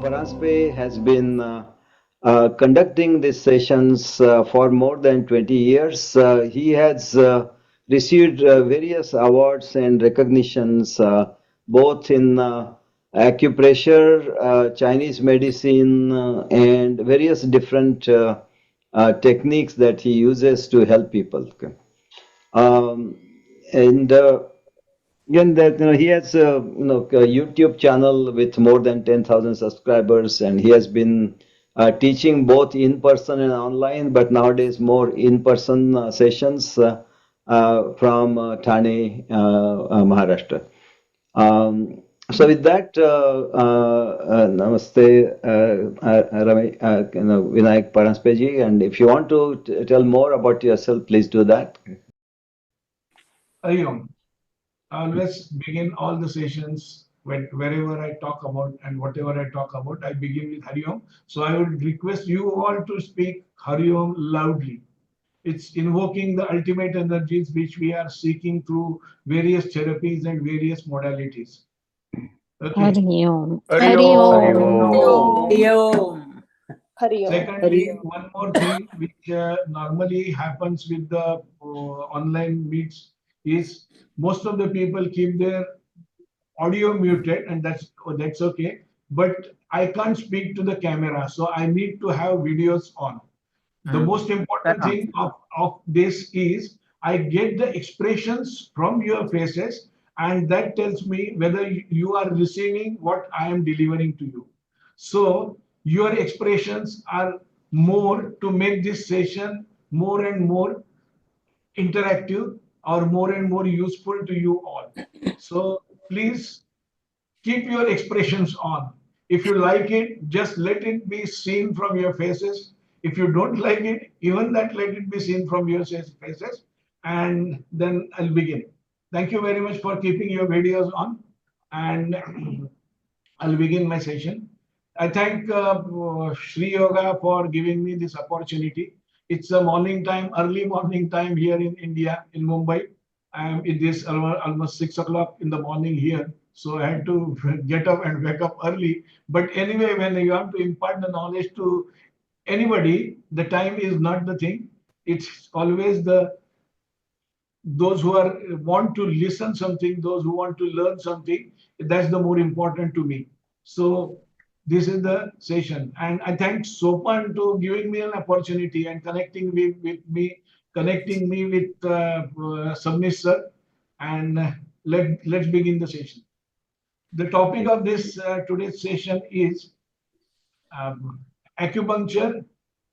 Paranjape has been conducting these sessions for more than 20 years. He has received various awards and recognitions both in acupressure, Chinese medicine, and various different techniques that he uses to help people. Okay. And Again, that he has a YouTube channel with more than 10,000 subscribers, and he has been teaching both in person and online, but nowadays more in person sessions from Thane, Maharashtra. So with that, Namaste, Vinayak Paranjape ji, and if you want to tell more about yourself, please do that. Hari Om. I always begin all the sessions wherever I talk about and whatever I talk about, I begin with Hari Om. So I would request you all to speak Hari Om loudly. It's invoking the ultimate energies which we are seeking through various therapies and various modalities. Okay. Hari Om. Hari Hari Om. Om. Hari Om. Secondly, one more thing which normally happens with the online meets is most of the people keep their audio muted, and that's okay. But I can't speak to the camera, so I need to have videos on. The most important thing of this is I get the expressions from your faces, and that tells me whether you are receiving what I am delivering to you. So your expressions are more to make this session more and more interactive or more and more useful to you all. So please keep your expressions on. If you like it, just let it be seen from your faces. If you don't like it, even that let it be seen from your faces. And then I'll begin. Thank you very much for keeping your videos on. And I'll begin my session. I thank Sri Yoga for giving me this opportunity. It's a morning time, early morning time here in India, in Mumbai. It is almost 6 o'clock in the morning here. So I had to get up and wake up early. But anyway, when you have to impart the knowledge to anybody, the time is not the thing. It's always those who want to listen something, those who want to learn something. That's the more important to me. So this is the session, and I thank Sopan to giving me an opportunity and connecting me with Samnis sir, and let's begin the session. The topic of this today's session is acupuncture,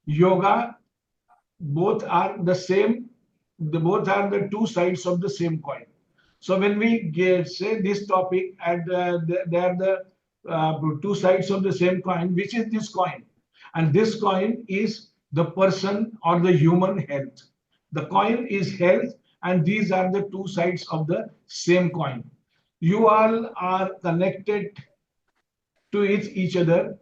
yoga. Both are the same. Both are the two sides of the same coin. So when we say this topic, and they are the two sides of the same coin, which is this coin? And this coin is the person or the human health. The coin is health, and these are the two sides of the same coin. You all are connected to each other,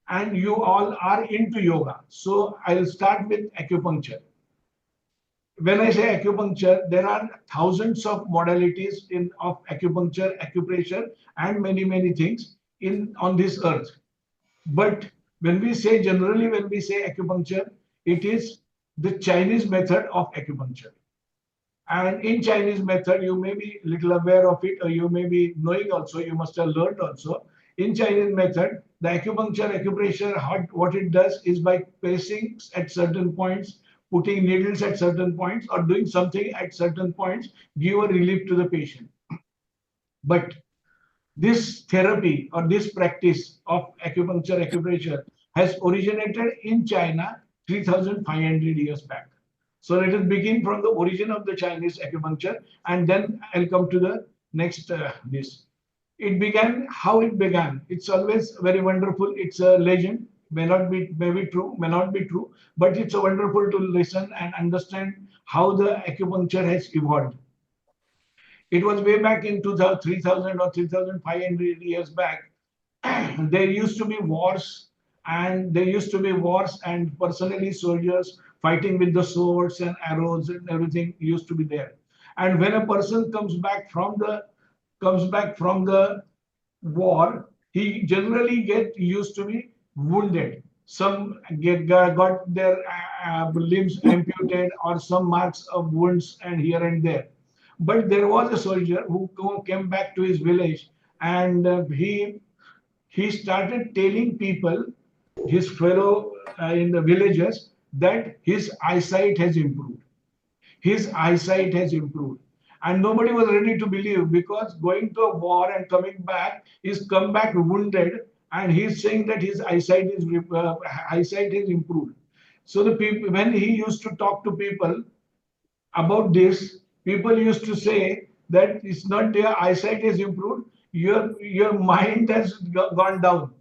and you all are into yoga. So I'll start with acupuncture. When I say acupuncture, there are thousands of modalities of acupuncture, acupressure, and many things on this earth. But when we say acupuncture, it is the Chinese method of acupuncture. And in Chinese method, you may be little aware of it, or you may be knowing also, you must have learned also. In Chinese method, the acupuncture, acupressure, what it does is by placing at certain points, putting needles at certain points, or doing something at certain points, give a relief to the patient. But this therapy or this practice of acupuncture, acupressure has originated in China 3,500 years back. So let us begin from the origin of the Chinese acupuncture, and then I'll come to the next this. It began, how it began. It's always very wonderful. It's a legend. May be true, may not be true, but it's wonderful to listen and understand how the acupuncture has evolved. It was way back in 3,000 or 3,500 years back. There used to be wars, and personally soldiers fighting with the swords and arrows and everything used to be there. And when a person comes back from the war, he generally get used to be wounded. Some got their limbs amputated or some marks of wounds and here and there. But there was a soldier who came back to his village, and he started telling people, his fellow in the villages, that his eyesight has improved. His eyesight has improved. And nobody was ready to believe, because going to a war and coming back, he's come back wounded, and he's saying that his eyesight is improved. So the people, when he used to talk to people about this, people used to say that it's not your eyesight has improved, your mind has gone down.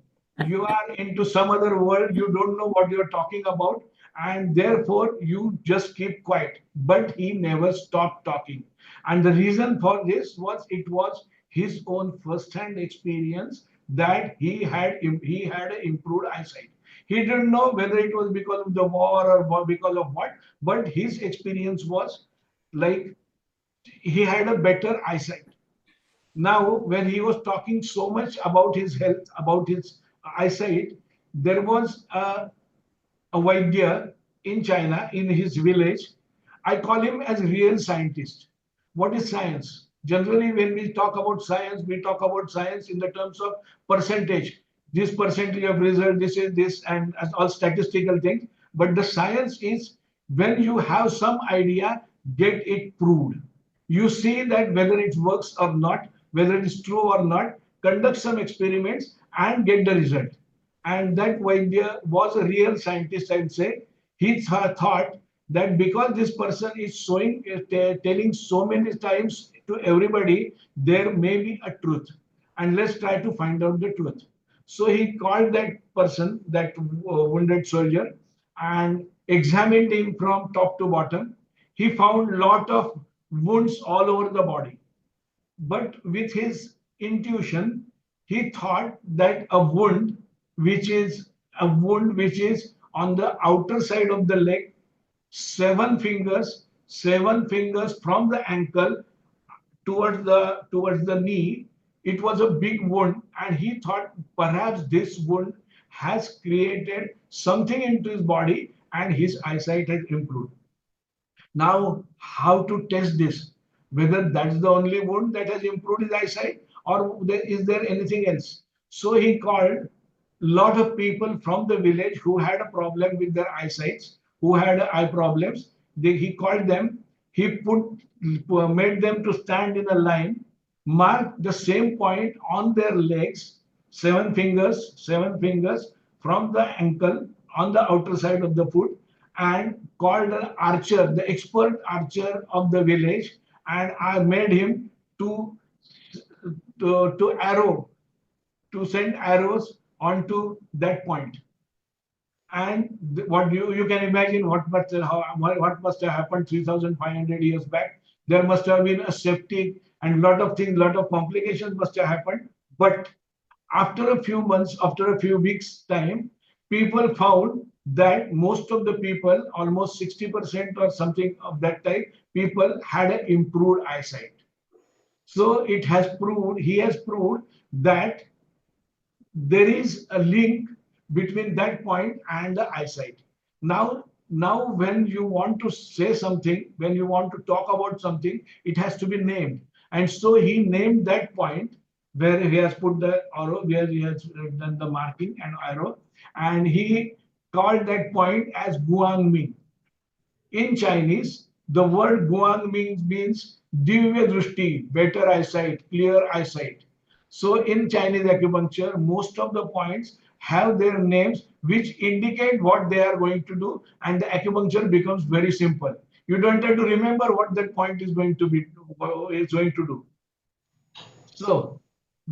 You are into some other world, you don't know what you're talking about, and therefore you just keep quiet. But he never stopped talking. And the reason for this was, it was his own first-hand experience that he had improved eyesight. He didn't know whether it was because of the war or because of what, but his experience was like he had a better eyesight. Now, when he was talking so much about his health, about his eyesight, there was a Vaidya in China, in his village. I call him as real scientist. What is science? Generally, when we talk about science in the terms of percentage. This percentage of result, this is this, and as all statistical things. But the science is when you have some idea, get it proved. You see that whether it works or not, whether it is true or not, conduct some experiments and get the result. And that Vaidya was a real scientist, I would say. He thought that because this person is telling so many times to everybody, there may be a truth, and let's try to find out the truth. So he called that person, that wounded soldier, and examined him from top to bottom. He found lot of wounds all over the body, but with his intuition, he thought that a wound which is on the outer side of the leg, seven fingers from the ankle towards the knee. It was a big wound, and he thought perhaps this wound has created something into his body, and his eyesight has improved. Now, how to test this? Whether that's the only wound that has improved his eyesight, or is there anything else? So he called lot of people from the village who had a problem with their eyesights, who had eye problems. He called them. He made them to stand in a line, mark the same point on their legs, seven fingers from the ankle on the outer side of the foot, and called an archer, the expert archer of the village, and I made him to to arrow to send arrows onto that point. And what you can imagine what must have happened 3,500 years back. There must have been a safety and lot of things, lot of complications must have happened. But after a few months, after a few weeks time, people found that most of the people, almost 60% or something of that type, people had an improved eyesight. So he has proved that there is a link between that point and the eyesight. Now, when you want to say something, when you want to talk about something, it has to be named. And so he named that point where he has put the arrow, where he has done the marking and arrow, and he called that point as Guangming. In Chinese, the word Guang means Divya Drushti, better eyesight, clear eyesight. So in Chinese acupuncture, most of the points have their names which indicate what they are going to do, and the acupuncture becomes very simple. You don't have to remember what that point is going to do. So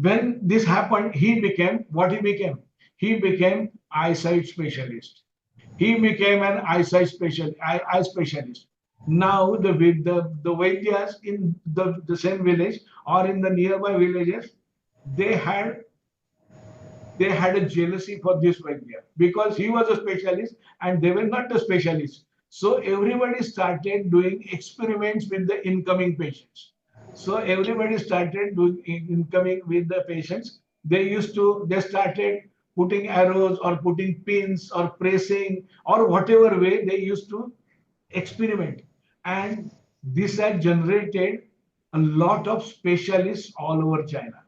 when this happened, he became what he became. He became eyesight specialist. He became an eye specialist. Now the Vaidyas in the same village or in the nearby villages, they had they had a jealousy for this Vaidya because he was a specialist and they were not a specialist. So everybody started doing experiments with the incoming patients. So everybody started doing incoming with the patients, They started putting arrows or putting pins or pressing or whatever way they used to experiment. And this had generated a lot of specialists all over China.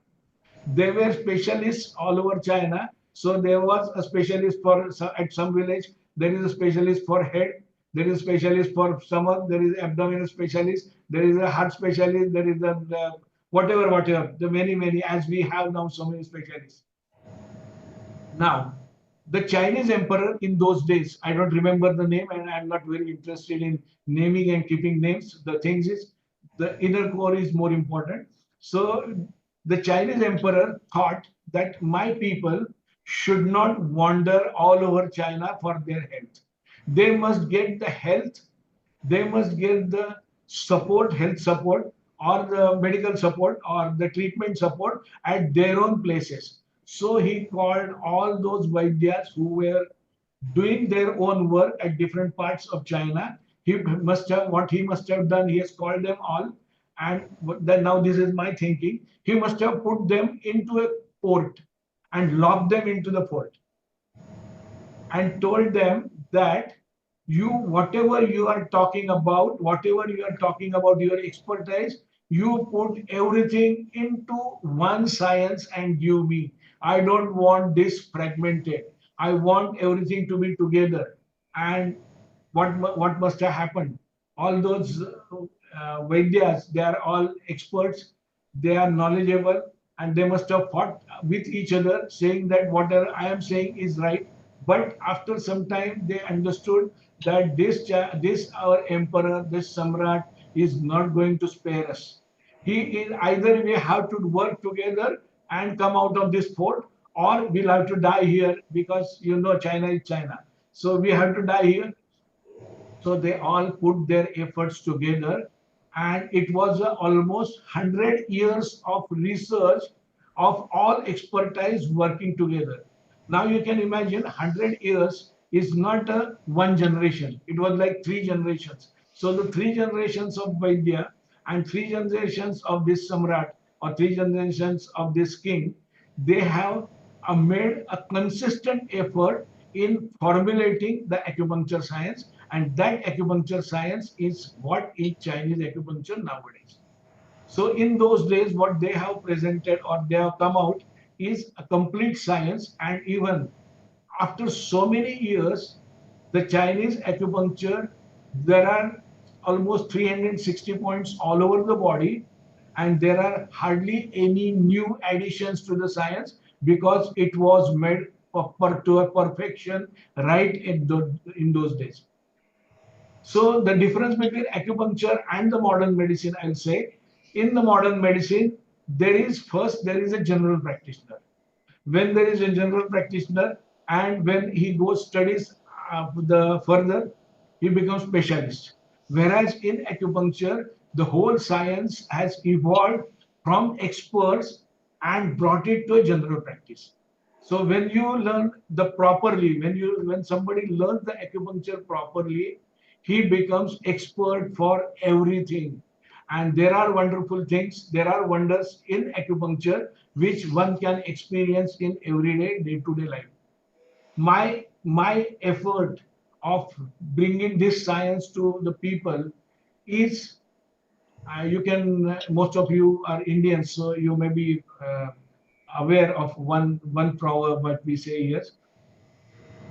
There were specialists all over China. So there was a specialist for at some village. There is a specialist for head. There is a specialist for stomach. There is abdominal specialist. There is a heart specialist. There is a whatever. The many as we have now so many specialists. Now, the Chinese emperor in those days, I don't remember the name and I'm not very interested in naming and keeping names. The things is, the inner core is more important. So the Chinese emperor thought that my people should not wander all over China for their health. They must get the health, they must get the support, health support, or the medical support, or the treatment support at their own places. So he called all those Vaidyas who were doing their own work at different parts of China. What he must have done, he has called them all. And then now this is my thinking. He must have put them into a fort and locked them into the fort and told them that whatever you are talking about, your expertise, you put everything into one science and give me. I don't want this fragmented. I want everything to be together. And what must have happened? All those Vaidyas, they are all experts, they are knowledgeable, and they must have fought with each other, saying that whatever I am saying is right. But after some time, they understood that this our emperor, this Samrat, is not going to spare us. He is either we have to work together and come out of this fort, or we'll have to die here because China is China. So we have to die here. So they all put their efforts together, and it was almost 100 years of research of all expertise working together. Now you can imagine 100 years is not one generation. It was like three generations. So the three generations of Vaidya and three generations of this Samrat or three generations of this king, they have made a consistent effort in formulating the acupuncture science, and that acupuncture science is what is Chinese acupuncture nowadays. So in those days, what they have presented or they have come out is a complete science. And even after so many years, the Chinese acupuncture, there are almost 360 points all over the body, and there are hardly any new additions to the science because it was made to a perfection right in those days. So the difference between acupuncture and the modern medicine, I'll say, in the modern medicine, there is a general practitioner. When there is a general practitioner, and when he goes studies the further, he becomes specialist. Whereas in acupuncture, the whole science has evolved from experts and brought it to a general practice. So when you learn the properly, when somebody learns the acupuncture properly, he becomes expert for everything. And there are wonderful things, there are wonders in acupuncture which one can experience in everyday day-to-day life. My effort of bringing this science to the people is, you can most of you are Indians, so you may be aware of one proverb that we say here.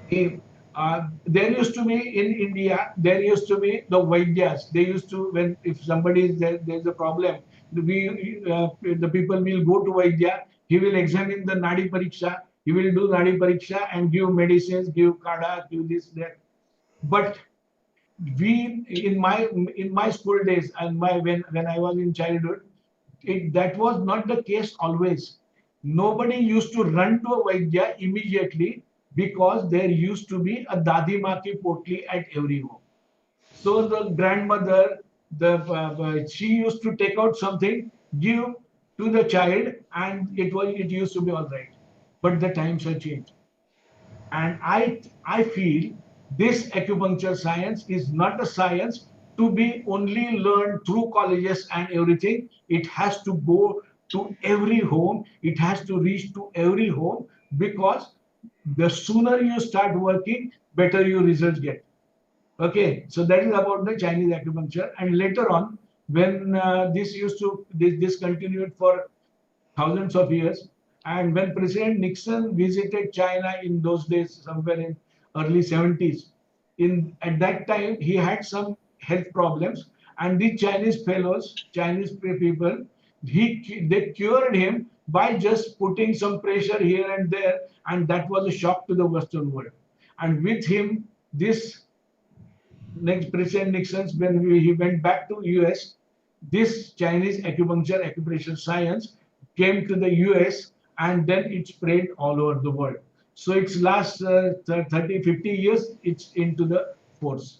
If there used to be in India, there used to be the Vaidyas. They used to, when if somebody is there, there's a problem, the people will go to Vaidya. He will examine the Nadi Pariksha. He will do Nadi Pariksha and give medicines, give kada, give this, that. But we in my school days and when I was in childhood, that was not the case always. Nobody used to run to a Vaidya immediately because there used to be a Dadi Ma ki potli at every home. So the grandmother, she used to take out something, give to the child, and it used to be all right. But the times have changed. And I feel this acupuncture science is not a science to be only learned through colleges and everything. It has to go to every home. It has to reach to every home, because the sooner you start working, better your results get. Okay, so that is about the Chinese acupuncture. And later on, when this continued for thousands of years, and when President Nixon visited China in those days, somewhere in early 70s, in at that time he had some health problems, and the Chinese fellows, Chinese people, they cured him by just putting some pressure here and there, and that was a shock to the Western world. And with him, this next President Nixon, when he went back to US, this Chinese acupuncture, acupressure science came to the US, and then it spread all over the world. So its last 30, 50 years, it's into the force.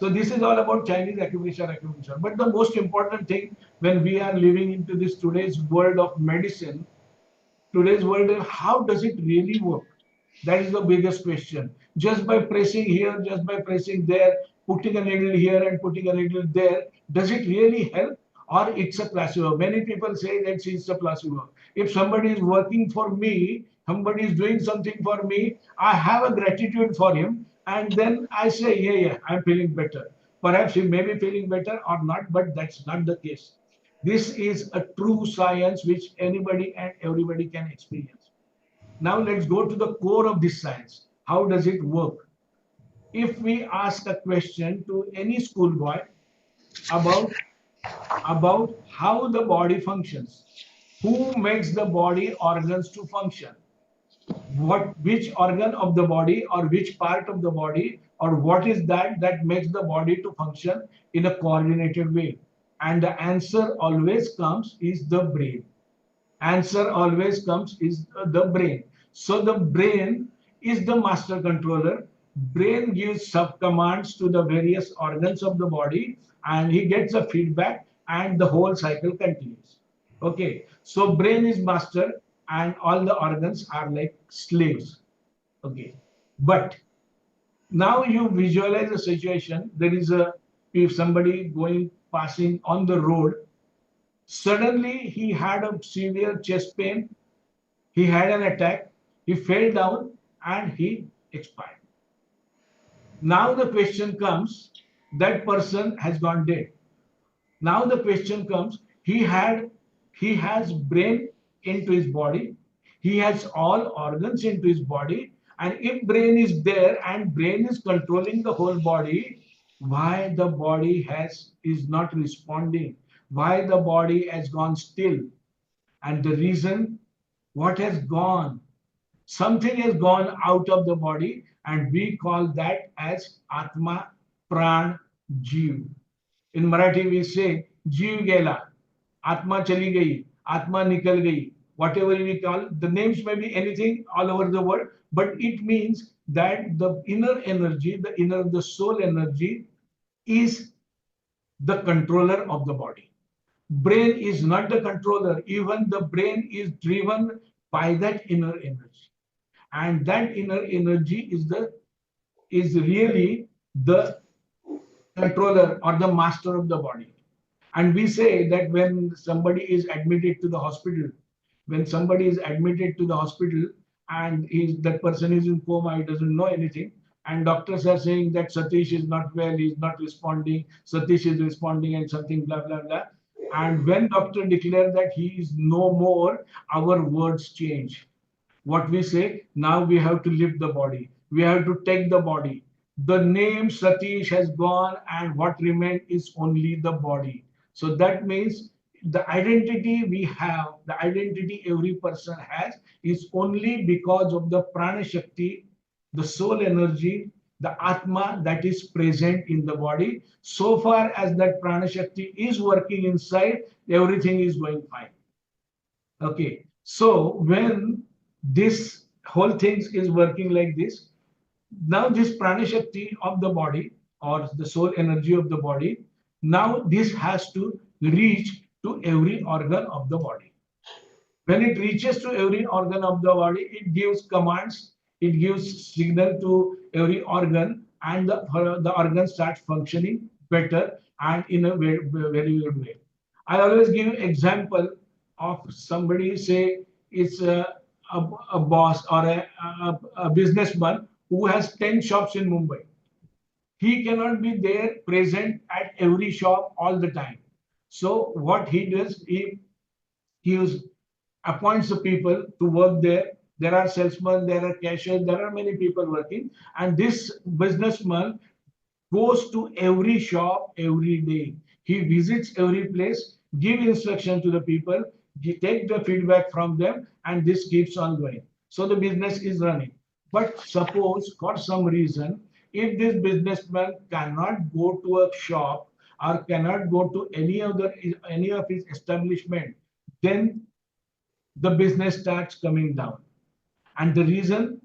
So this is all about Chinese acupressure, acupuncture. But the most important thing, when we are living into this today's world of medicine, today's world, how does it really work? That is the biggest question. Just by pressing here, just by pressing there, putting a needle here and putting a needle there, does it really help? Or it's a placebo? Many people say that it's a placebo. If somebody is working for me, somebody is doing something for me, I have a gratitude for him, and then I say, yeah, yeah, I'm feeling better. Perhaps he may be feeling better or not, but that's not the case. This is a true science which anybody and everybody can experience. Now let's go to the core of this science. How does it work? If we ask a question to any schoolboy about, how the body functions, who makes the body organs to function, which organ of the body or which part of the body, or what is that makes the body to function in a coordinated way, and the answer always comes is the brain. Answer always comes is the brain. So the brain is the master controller. Brain gives sub commands to the various organs of the body, and he gets a feedback, and the whole cycle continues. Okay, so brain is master, and all the organs are like slaves. Okay, but now you visualize a situation. There is a, if somebody going passing on the road, suddenly he had a severe chest pain, he had an attack, he fell down, and he expired. Now the question comes, that person has gone dead. Now the question comes, he has brain into his body, he has all organs into his body, and if brain is there and brain is controlling the whole body, why the body is not responding? Why the body has gone still? And the reason, what has gone? Something has gone out of the body, and we call that as Atma, Pran, Jeev. In Marathi, we say Jeev Gela, Atma Chali Gayi, Atma Nikal Gayi. Whatever we call, the names may be anything all over the world, but it means that the inner energy, the soul energy, is the controller of the body. Brain is not the controller. Even the brain is driven by that inner energy, and that inner energy is really the controller or the master of the body. And we say that when somebody is admitted to the hospital, when somebody is admitted to the hospital, and that person is in coma, he doesn't know anything, and doctors are saying that Satish is not well, he's not responding, Satish is responding, and something blah blah blah. And when doctor declare that he is no more, our words change. What we say, now we have to lift the body, we have to take the body. The name Satish has gone, and what remains is only the body. So that means the identity we have, the identity every person has, is only because of the prana shakti, the soul energy, the atma that is present in the body. So far as that prana shakti is working inside, everything is going fine. Okay, so when this whole thing is working like this, now this prana shakti of the body, or the soul energy of the body, now this has to reach to every organ of the body. When it reaches to every organ of the body, it gives commands, it gives signal to every organ, and the organ starts functioning better and in a very, very good way. I always give example. of somebody, say it's a boss or a businessman who has 10 shops in Mumbai. He cannot be there present at every shop all the time. So what he does, he appoints the people to work there. There are salesmen, there are cashiers, there are many people working, and this businessman goes to every shop every day. He visits every place, give instruction to the people, take the feedback from them, and this keeps on going. So the business is running. But suppose for some reason, if this businessman cannot go to a shop or cannot go to any of his establishment, then the business starts coming down. And the reason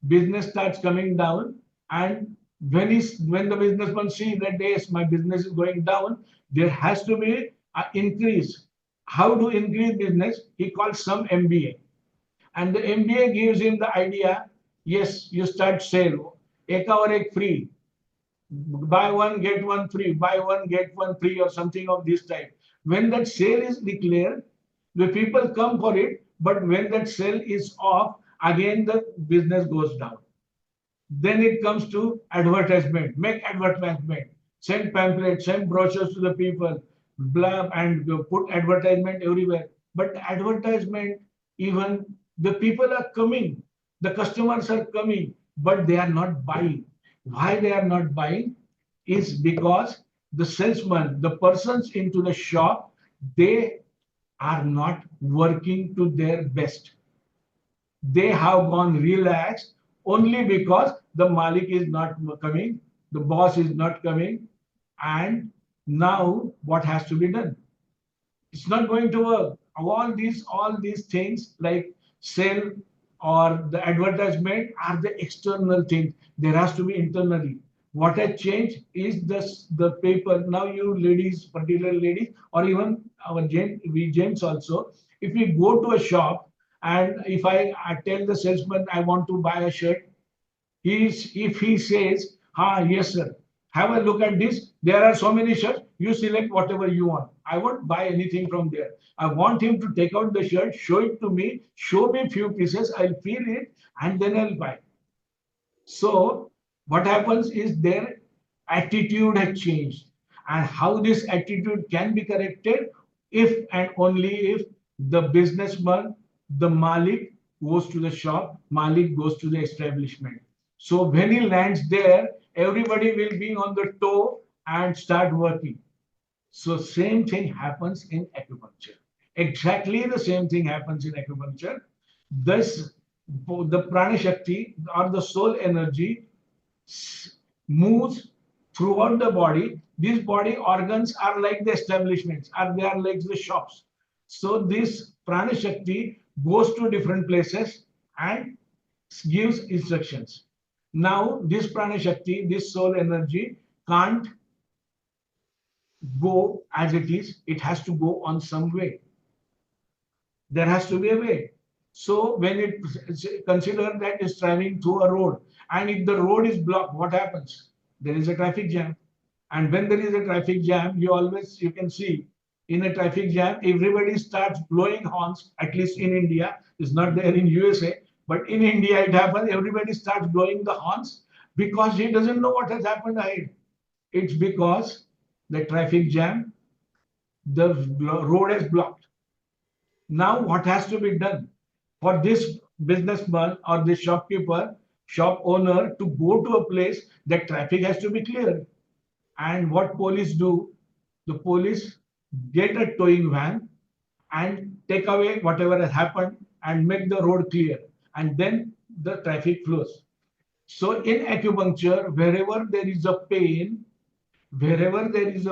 business starts coming down, and when the businessman sees that yes, my business is going down, there has to be an increase. How to increase business? He calls some MBA, and the MBA gives him the idea. Yes, you start sale, ek or ek free, buy one get one free, buy one get one free, or something of this type. When that sale is declared, the people come for it, but when that sale is off, again the business goes down. Then it comes to advertisement. Make advertisement, send pamphlets, send brochures to the people, blah, and put advertisement everywhere. But advertisement, even the people are coming, the customers are coming, but they are not buying. Why they are not buying is because the salesman, the persons into the shop, they are not working to their best. They have gone relaxed only because the Malik is not coming, the boss is not coming, and now what has to be done? It's not going to work. All these things like sale or the advertisement are the external things. There has to be internally. What has changed is the paper. Now you ladies, particular ladies, or even our we gents also, if we go to a shop and if I tell the salesman I want to buy a shirt, if he says, yes, sir, have a look at this. There are so many shirts. You select whatever you want. I won't buy anything from there. I want him to take out the shirt, show it to me, show me few pieces. I'll feel it, and then I'll buy. So what happens is their attitude has changed. And how this attitude can be corrected if and only if the businessman, the Malik goes to the shop, Malik goes to the establishment. So when he lands there, everybody will be on the toe and start working. So same thing happens in acupuncture. Exactly the same thing happens in acupuncture. This, the prana shakti or the soul energy moves throughout the body. These body organs are like the establishments, or they are like the shops. So this prana shakti goes to different places and gives instructions. Now this prana shakti, this soul energy can't go as it is. It has to go on some way. There has to be a way. So when it consider that is traveling through a road, and if the road is blocked, what happens? There is a traffic jam. And when there is a traffic jam, you can see in a traffic jam, everybody starts blowing horns. At least in India, it's not there in USA, but in India it happens. Everybody starts blowing the horns because he doesn't know what has happened ahead. It's because the traffic jam, the road is blocked. Now what has to be done for this businessman or this shopkeeper, shop owner to go to a place that traffic has to be cleared? And what police do? The police get a towing van and take away whatever has happened and make the road clear, and then the traffic flows. So in acupuncture, wherever there is a pain, wherever there is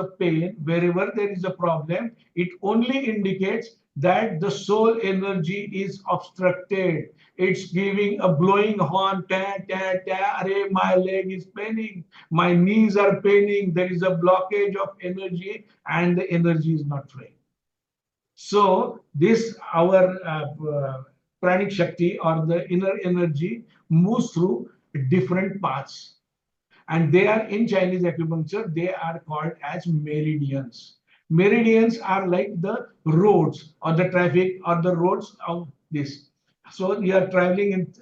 a problem, it only indicates that the soul energy is obstructed. It's giving a blowing horn, ta, ta, ta, array, my leg is paining, my knees are paining, there is a blockage of energy and the energy is not flowing. So this, our pranic shakti or the inner energy moves through different paths. And they are in Chinese acupuncture, they are called as meridians. Meridians are like the roads or the traffic or the roads of this. So you are traveling in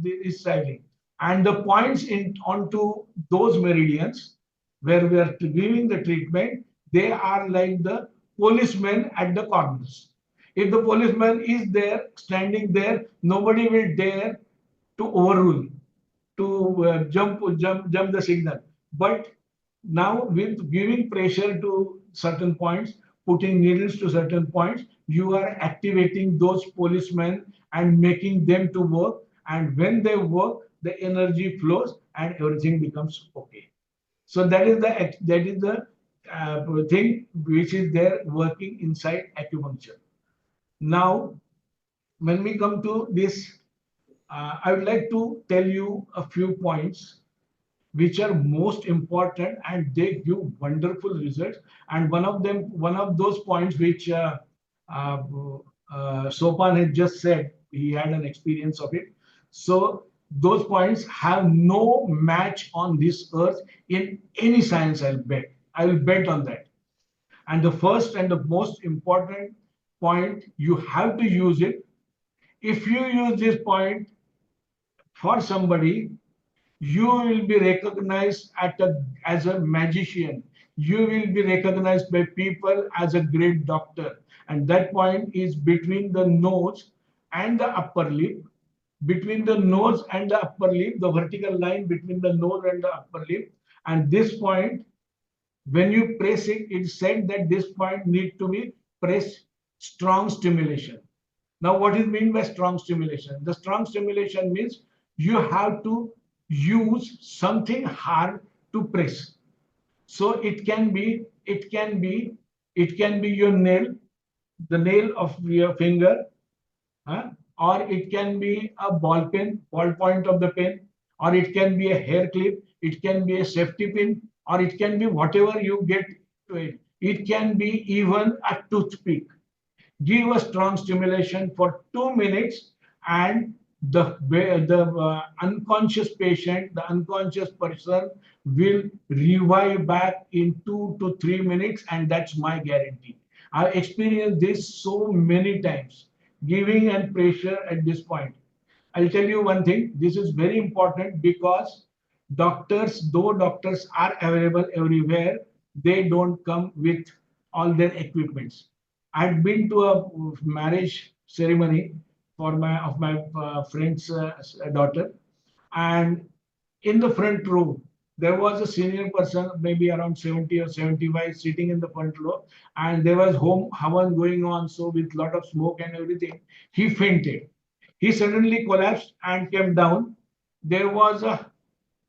is traveling, and the points in onto those meridians where we are giving the treatment, they are like the policemen at the corners. If the policeman is there, standing there, nobody will dare to overrule, to jump the signal. But now with giving pressure to certain points, putting needles to certain points, you are activating those policemen and making them to work. And when they work, the energy flows and everything becomes okay. So that is the thing which is there working inside acupuncture. Now, when we come to this, I would like to tell you a few points which are most important and they give wonderful results. And one of those points which uh, Sopan had just said, he had an experience of it. So those points have no match on this earth in any science, I'll bet. I will bet on that. And the first and the most important point, you have to use it. If you use this point for somebody, you will be recognized as a magician. You will be recognized by people as a great doctor. And that point is between the nose and the upper lip. Between the nose and the upper lip, the vertical line between the nose and the upper lip. And this point, when you press it, it's said that this point need to be pressed strong stimulation. Now, what is meant by strong stimulation? The strong stimulation means you have to use something hard to press. So it can be your nail, the nail of your finger, huh? Or it can be a ball pen, ball point of the pen, or it can be a hair clip, it can be a safety pin, or it can be whatever you get to it. It can be even a toothpick. Give a strong stimulation for 2 minutes, and the unconscious patient, the unconscious person will revive back in 2 to 3 minutes, and that's my guarantee. I've experienced this so many times, giving and pressure at this point. I'll tell you one thing, this is very important because doctors, though doctors are available everywhere, they don't come with all their equipments. I'd been to a marriage ceremony for my friend's daughter, and in the front row there was a senior person, maybe around 70 or 75, sitting in the front row, and there was home havan going on, so with lot of smoke and everything. He fainted. He suddenly collapsed and came down. There was a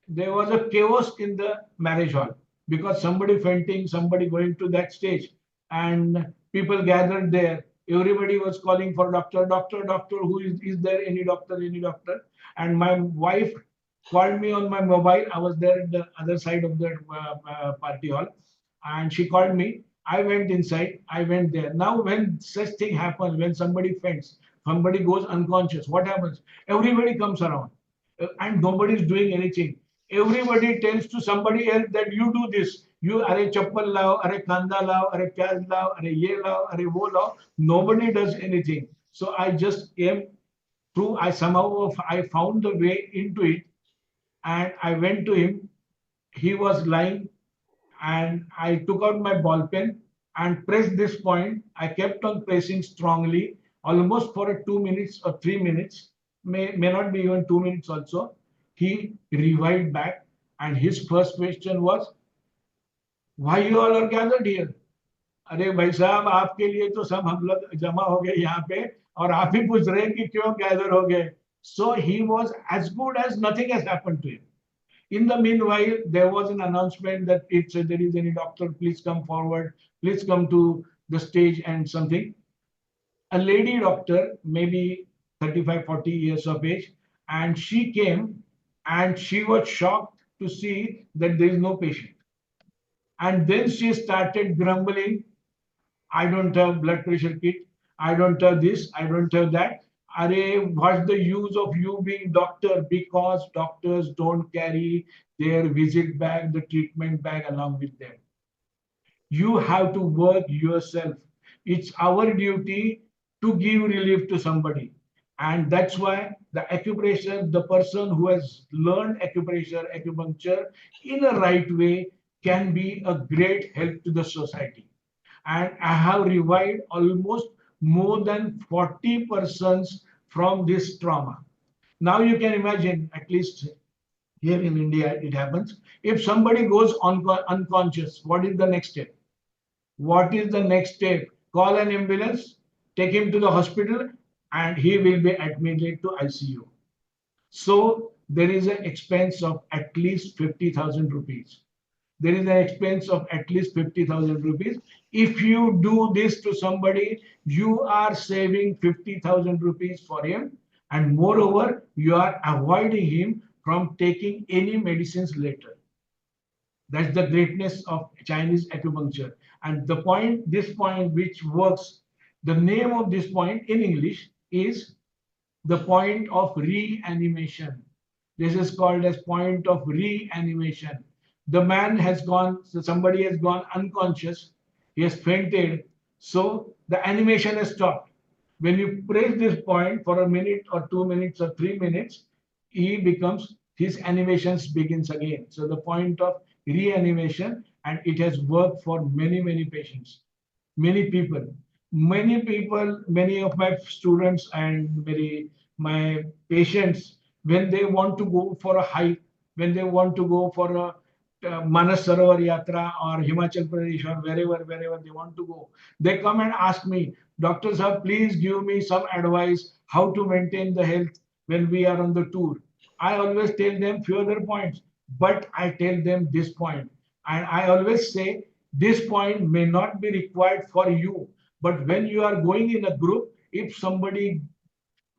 there was a chaos in the marriage hall because somebody fainting, somebody going to that stage, and people gathered there. Everybody was calling for doctor, doctor, doctor. Who is there? Any doctor? Any doctor? And my wife called me on my mobile. I was there at the other side of the party hall, and she called me. I went inside. I went there. Now, when such thing happens, when somebody faints, somebody goes unconscious, what happens? Everybody comes around, and nobody is doing anything. Everybody tells to somebody else that you do this. You are chappal lao, are kanda lao, are pyaz lao, are ye lao, are wo lao. Nobody does anything. So I just came through. I found the way into it, and I went to him. He was lying, and I took out my ball pen and pressed this point. I kept on pressing strongly, almost for 2 minutes or 3 minutes, may not be even 2 minutes also. He revived back, and his first question was, why you all are gathered here? अरे भाई साहब, आपके लिए तो सब हम लोग जमा हो गए यहाँ पे, और आप ही पूछ रहे हैं कि क्यों गैदर हो गए. So he was as good as nothing has happened to him. In the meanwhile, there was an announcement that if there is any doctor, please come forward, please come to the stage and something. A lady doctor, maybe 35, 40 years of age, and she came, and she was shocked to see that there is no patient. And then she started grumbling, I don't have blood pressure kit, I don't have this, I don't have that. Are, what's the use of you being doctor? Because doctors don't carry their visit bag, the treatment bag along with them. You have to work yourself. It's our duty to give relief to somebody. And that's why the acupressure, the person who has learned acupuncture in a right way can be a great help to the society. And I have revived almost more than 40 persons from this trauma. Now you can imagine, at least here in India, it happens. If somebody goes unconscious, what is the next step? What is the next step? Call an ambulance, take him to the hospital, and he will be admitted to ICU. So there is an expense of at least 50,000 rupees. There is an expense of at least 50,000 rupees. If you do this to somebody, you are saving 50,000 rupees for him. And moreover, you are avoiding him from taking any medicines later. That's the greatness of Chinese acupuncture. And the point, this point which works, the name of this point in English is the point of reanimation. This is called as point of reanimation. The man has gone, so somebody has gone unconscious, he has fainted, so the animation has stopped. When you press this point for a minute or 2 minutes or 3 minutes, he becomes, his animations begins again. So the point of reanimation, and it has worked for many patients, many people, many of my students and many my patients, when they want to go for a hike, when they want to go for a Manas Sarovar Yatra or Himachal Pradesh or wherever they want to go, they come and ask me, Doctor Sir, please give me some advice how to maintain the health when we are on the tour. I always tell them few other points, but I tell them this point, and I always say this point may not be required for you, but when you are going in a group, if somebody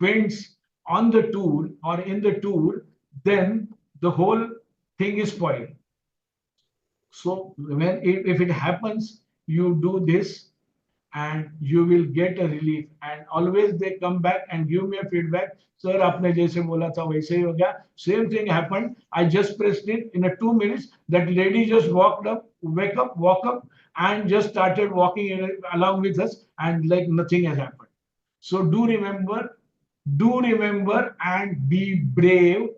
faints on the tour or in the tour, then the whole thing is spoiled. So when if it happens, you do this and you will get a relief. And always they come back and give me a feedback. Sir, आपने जैसे बोला था वैसे ही हो गया. Same thing happened. I just pressed it in a 2 minutes. That lady just walk up, and just started walking along with us, and like nothing has happened. So do remember, and be brave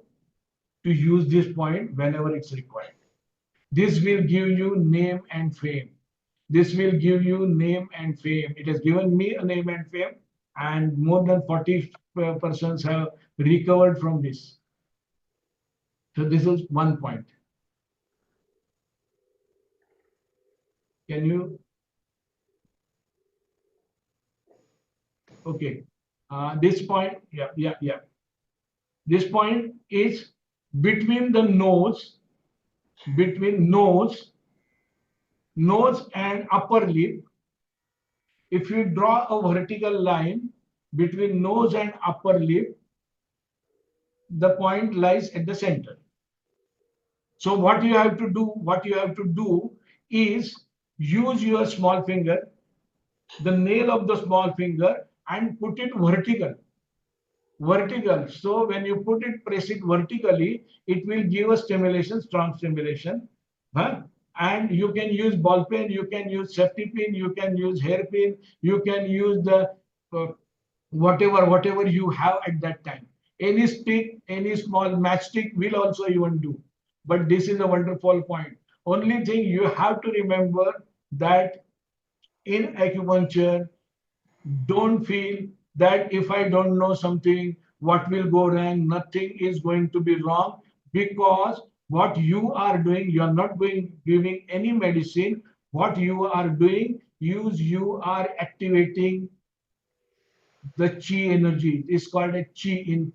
to use this point whenever it's required. This will give you name and fame. This will give you name and fame. It has given me a name and fame, and more than 40 persons have recovered from this. So this is one point. Can you? Okay. This point, yeah. This point is between the between nose and upper lip. If you draw a vertical line between nose and upper lip, the point lies at the center. So what you have to do is use your small finger, the nail of the small finger, and put it vertical. So when you press it vertically, it will give a stimulation, strong stimulation. Huh? And you can use ball pen, you can use safety pin, you can use hairpin, you can use the whatever you have at that time. Any stick, any small matchstick will also even do. But this is a wonderful point. Only thing you have to remember that in acupuncture, don't feel that if I don't know something, what will go wrong? Nothing is going to be wrong, because what you are doing, you are not giving any medicine. What you are doing is you are activating the chi energy. It's called a chi in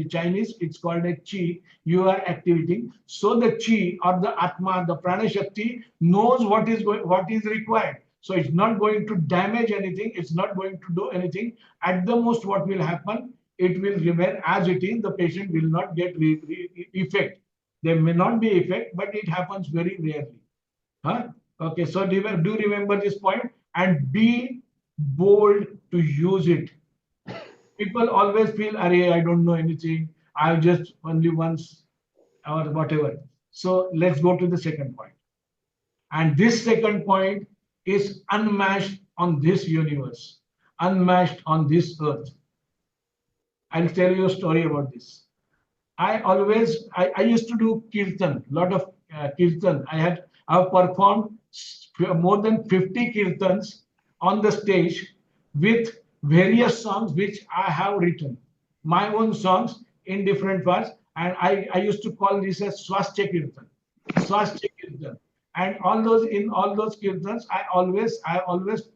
Chinese. It's called a chi. You are activating. So the chi or the atma, the prana shakti, knows what is required. So it's not going to damage anything. It's not going to do anything. At the most, what will happen? It will remain as it is. The patient will not get effect. There may not be effect, but it happens very rarely. Huh? Okay. So do remember this point, and be bold to use it. People always feel, I don't know anything. I've just only once or whatever. So let's go to the second point. And this second point is unmatched on this universe, unmatched on this earth. I'll tell you a story about this. I used to do kirtan, lot of kirtan. I've performed more than 50 kirtans on the stage with various songs which I have written, my own songs in different parts, and I used to call this as Swasthya Kirtan. Swasthya Kirtan. And all those kirtans, I always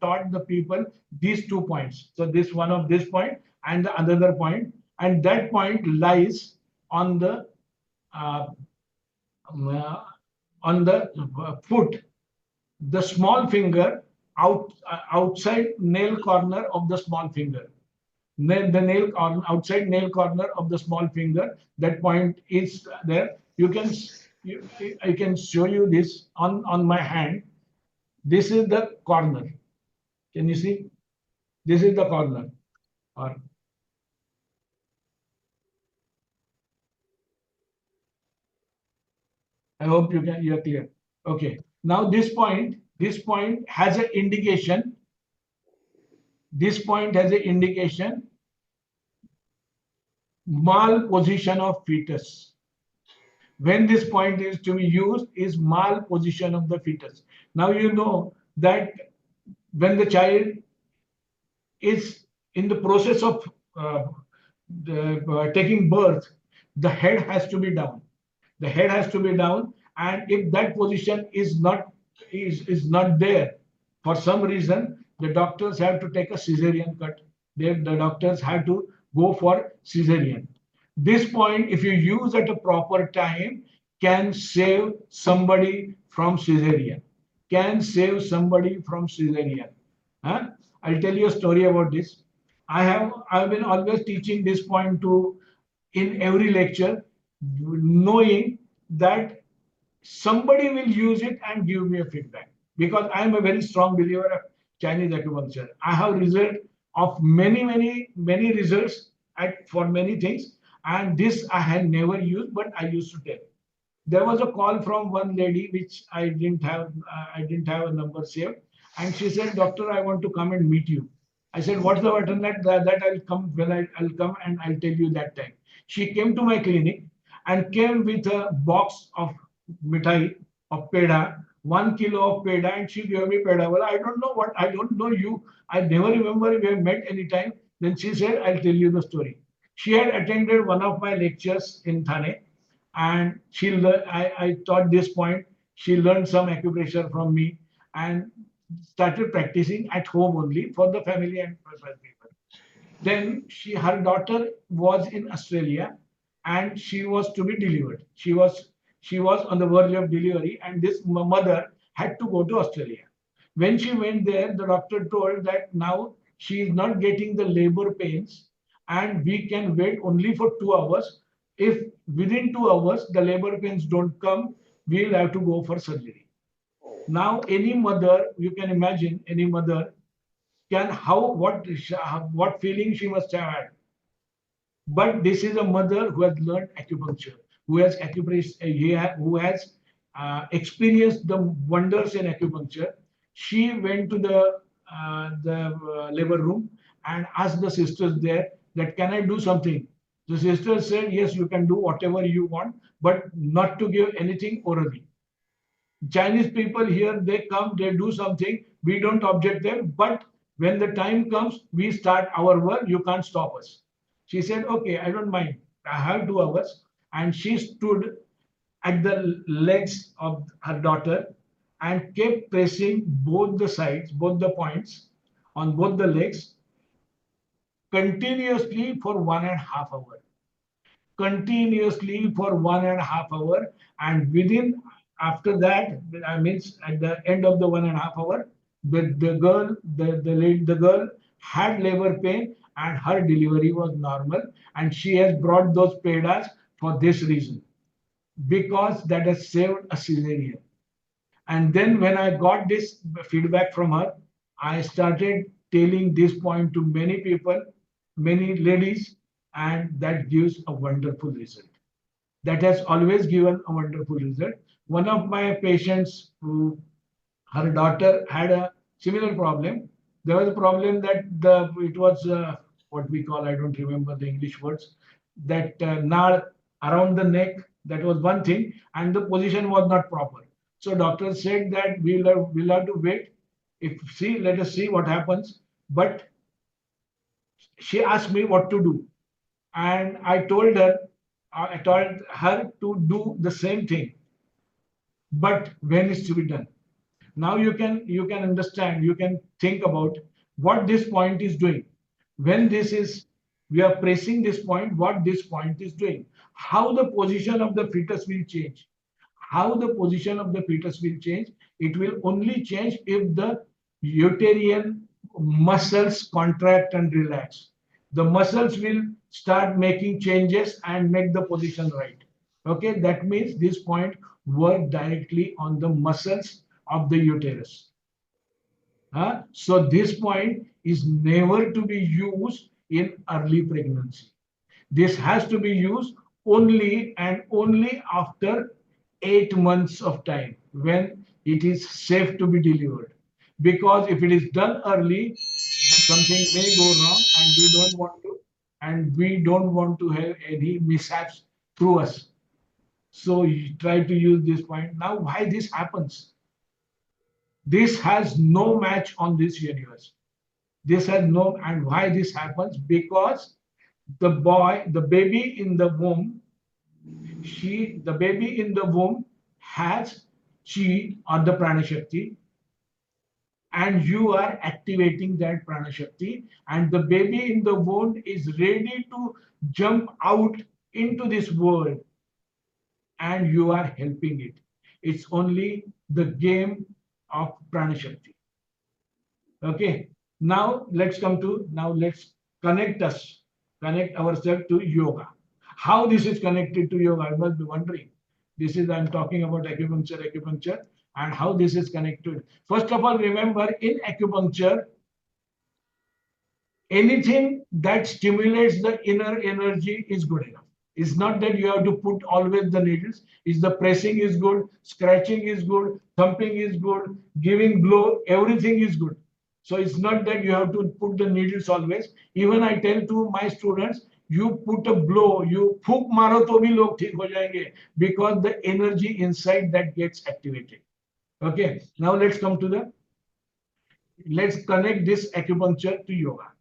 taught the people these 2 points. So this one of this point and the another point, and that point lies on the uh, uh, foot, the small finger outside nail corner of the small finger. The nail outside nail corner of the small finger. That point is there. I can show you this on my hand. This is the corner. Can you see? This is the corner. Or I hope you are clear. Okay. Now this point has an indication. This point has an indication mal position of fetus. When this point is to be used is mal position of the fetus. Now you know that when the child is in the process of taking birth, the head has to be down. The head has to be down, and if that position is not there, for some reason, the doctors have to take a cesarean cut. The doctors have to go for cesarean. This point, if you use at a proper time, can save somebody from cesarean. Can save somebody from cesarean. Huh? I'll tell you a story about this. I've been always teaching this point to in every lecture, knowing that somebody will use it and give me a feedback, because I am a very strong believer of Chinese acupuncture. I have result of many results for many things, and this I had never used, but I used to tell. There was a call from one lady which I didn't have a number saved, and she said, "Doctor, I want to come and meet you." I said, "What's the button that I'll come when I'll come and I'll tell you that time." She came to my clinic and came with a box of mithai of peda, 1 kilo of peda, and she gave me peda. Well, I don't know you. I never remember we have met any time. Then she said, "I'll tell you the story." She had attended one of my lectures in Thane, and I taught this point. She learned some acupressure from me and started practicing at home only for the family and for people. Then her daughter was in Australia, and she was to be delivered. She was on the verge of delivery, and this mother had to go to Australia. When she went there, the doctor told that now she is not getting the labor pains, and we can wait only for 2 hours. If within 2 hours the labor pains don't come, we'll have to go for surgery. Now, any mother, you can imagine, any mother can how what feeling she must have had. But this is a mother who has learned acupuncture, who has who has experienced the wonders in acupuncture. She went to the labor room and asked the sisters there that, "Can I do something?" The sisters said, "Yes, you can do whatever you want, but not to give anything orally." Chinese people here, they come, they do something, we don't object them, but when the time comes, we start our work, you can't stop us. She said, "Okay, I don't mind. I have 2 hours." And she stood at the legs of her daughter and kept pressing both the sides, both the points on both the legs continuously for 1.5 hours. Continuously for 1.5 hours, and within after that, I mean at the end of the 1.5 hours, the girl had labor pain and her delivery was normal, and she has brought those pedas for this reason, because that has saved a cesarean. And then when I got this feedback from her, I started telling this point to many people, many ladies, and that gives a wonderful result. That has always given a wonderful result. One of my patients, who her daughter had a Similar problem. There was a problem that it was what we call, I don't remember the English words, that nard around the neck. That was one thing, and the position was not proper. So doctor said that we'll have to wait. Let us see what happens. But she asked me what to do, and I told her to do the same thing, but when is to be done. Now you can understand, you can think about what this point is doing. When this is We are pressing this point, what this point is doing, how the position of the fetus will change. How the position of the fetus will change? It will only change if the uterine muscles contract and relax. The muscles will start making changes and make the position right. Okay, that means this point work directly on the muscles of the uterus. So this point is never to be used in early pregnancy. This has to be used only and only after 8 months of time, when it is safe to be delivered. Because if it is done early, something may go wrong, and we don't want to have any mishaps through us. So you try to use this point. Now, why this happens? This has no match on this universe. This has no, and why this happens? Because the baby in the womb, the baby in the womb has chi or the prana shakti, and you are activating that prana shakti, and the baby in the womb is ready to jump out into this world, and you are helping it. It's only the game of prana shakti. Okay. Let's connect ourselves to yoga. How this is connected to yoga? I must be wondering. I'm talking about acupuncture, and how this is connected. First of all, remember, in acupuncture, anything that stimulates the inner energy is good enough. It's not that you have to put always the needles. Is the pressing is good, scratching is good, thumping is good, giving blow, everything is good. So it's not that you have to put the needles always. Even I tell to my students, you put a blow, you फूक मारो तो भी लोग ठीक हो जाएंगे, because the energy inside that gets activated. Okay, now let's connect this acupuncture to yoga.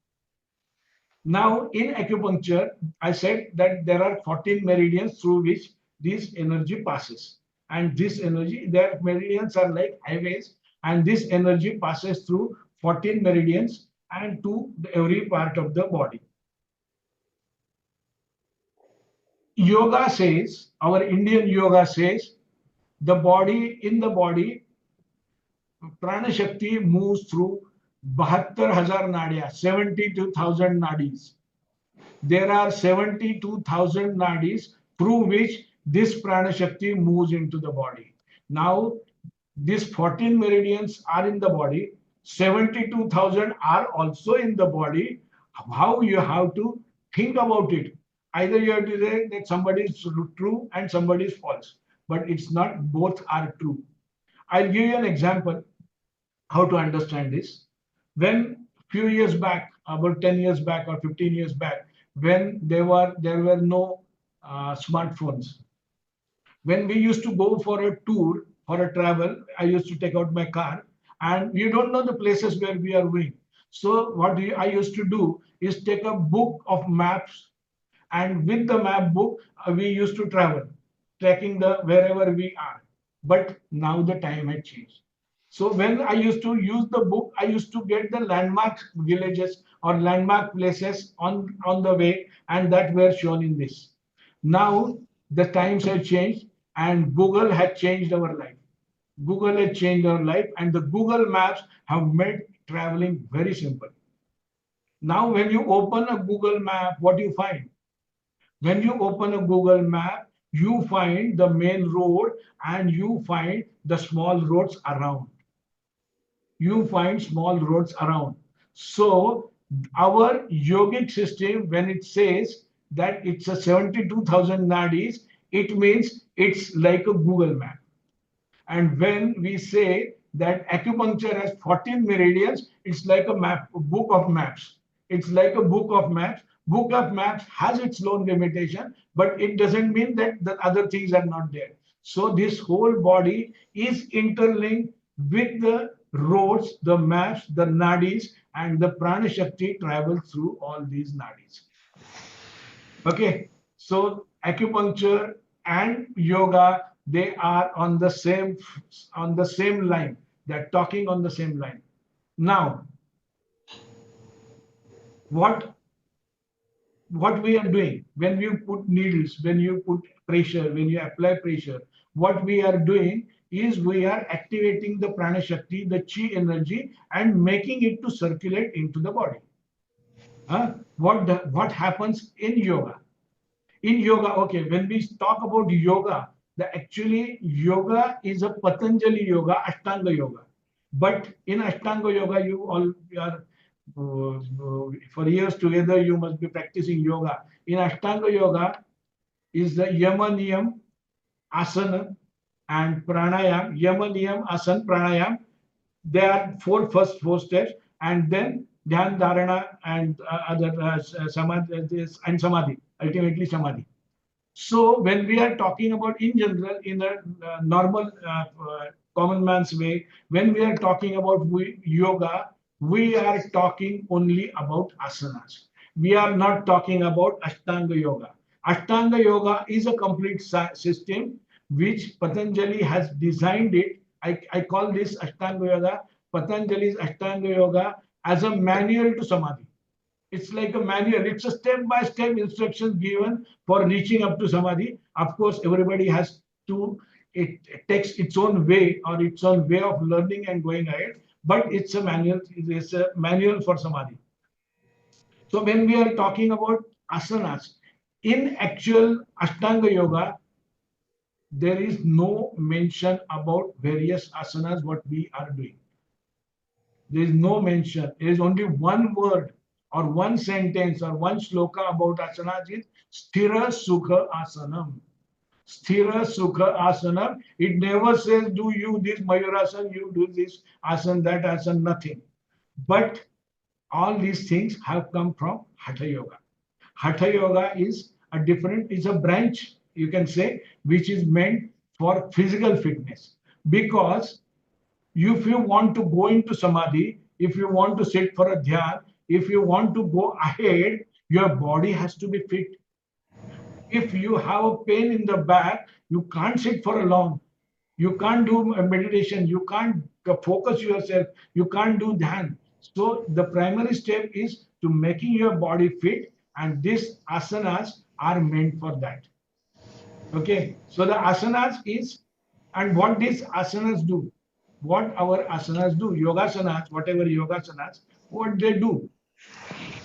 Now, in acupuncture, I said that there are 14 meridians through which this energy passes. And this energy, their meridians are like highways, and this energy passes through 14 meridians and to every part of the body. Yoga says, our Indian yoga says, in the body, Prana Shakti moves through 72,000 nadya, 72,000 nadis. There are 72,000 nadis through which this Prana Shakti moves into the body. Now, these 14 meridians are in the body, 72,000 are also in the body. How you have to think about it? Either you have to say that somebody is true and somebody is false, but it's not, both are true. I'll give you an example how to understand this. When few years back, about 10 years back or 15 years back, when there were no smartphones, when we used to go for a tour, for a travel, I used to take out my car, and we don't know the places where we are going. So I used to do is take a book of maps, and with the map book, we used to travel, tracking the wherever we are. But now the time had changed. So when I used to use the book, I used to get the landmark villages or landmark places on the way, and that were shown in this. Now the times have changed, and Google had changed our life. Google has changed our life, and the Google Maps have made traveling very simple. Now, when you open a Google map, what do you find? When you open a Google map, you find the main road and you find the small roads around. You find small roads around. So our yogic system, when it says that it's a 72,000 nadis, it means it's like a Google map. And when we say that acupuncture has 14 meridians. It's like a map, a book of maps. It's like a book of maps. Book of maps has its own limitation, but it doesn't mean that the other things are not there. So this whole body is interlinked with the roads, the maps, the nadis, and the prana shakti travels through all these nadis. Okay, so acupuncture and yoga, they are on the same line. They're talking on the same line. Now, what what we are doing when you put needles, when you put pressure, when you apply pressure, what we are doing is we are activating the prana shakti, the chi energy, and making it to circulate into the body. What happens in yoga? In yoga, okay, when we talk about yoga, the actually yoga is a Patanjali yoga, Ashtanga yoga. But in Ashtanga yoga, you all are for years together, you must be practicing yoga. In Ashtanga yoga is the Yama Niyam, Asana, and Pranayam. Yama Niyam, Asana, Pranayam. They are first four steps, and then Dhyan, Dharana, and other Samadhi and Samadhi. Ultimately, Samadhi. So when we are talking about in general, in a normal common man's way, when we are talking about yoga, we are talking only about asanas. We are not talking about Ashtanga yoga. Ashtanga yoga is a complete system which Patanjali has designed it. I call this Ashtanga yoga, Patanjali's Ashtanga yoga, as a manual to Samadhi. It's like a manual. It's a step-by-step instructions given for reaching up to samadhi. Of course, everybody has to, it takes its own way or its own way of learning and going ahead, but it's a manual, it's a manual for samadhi. So when we are talking about asanas, in actual Ashtanga Yoga, there is no mention about various asanas, what we are doing. There is no mention. There is only one word or one sentence or one sloka about asanas is Sthira Sukha Asanam. Sthira Sukha Asanam. It never says do you this Mayurasana, you do this asana, that asana, nothing. But all these things have come from Hatha Yoga. Hatha Yoga is a different, is a branch, you can say, which is meant for physical fitness. Because if you want to go into samadhi, if you want to sit for a dhyan, if you want to go ahead, your body has to be fit. If you have a pain in the back, you can't sit for a long. You can't do a meditation. You can't focus yourself. You can't do dhyan. So the primary step is to making your body fit, and these asanas are meant for that. Okay, so the asanas is, and what these asanas do, what our asanas do, yogasanas, whatever yogasanas, what they do,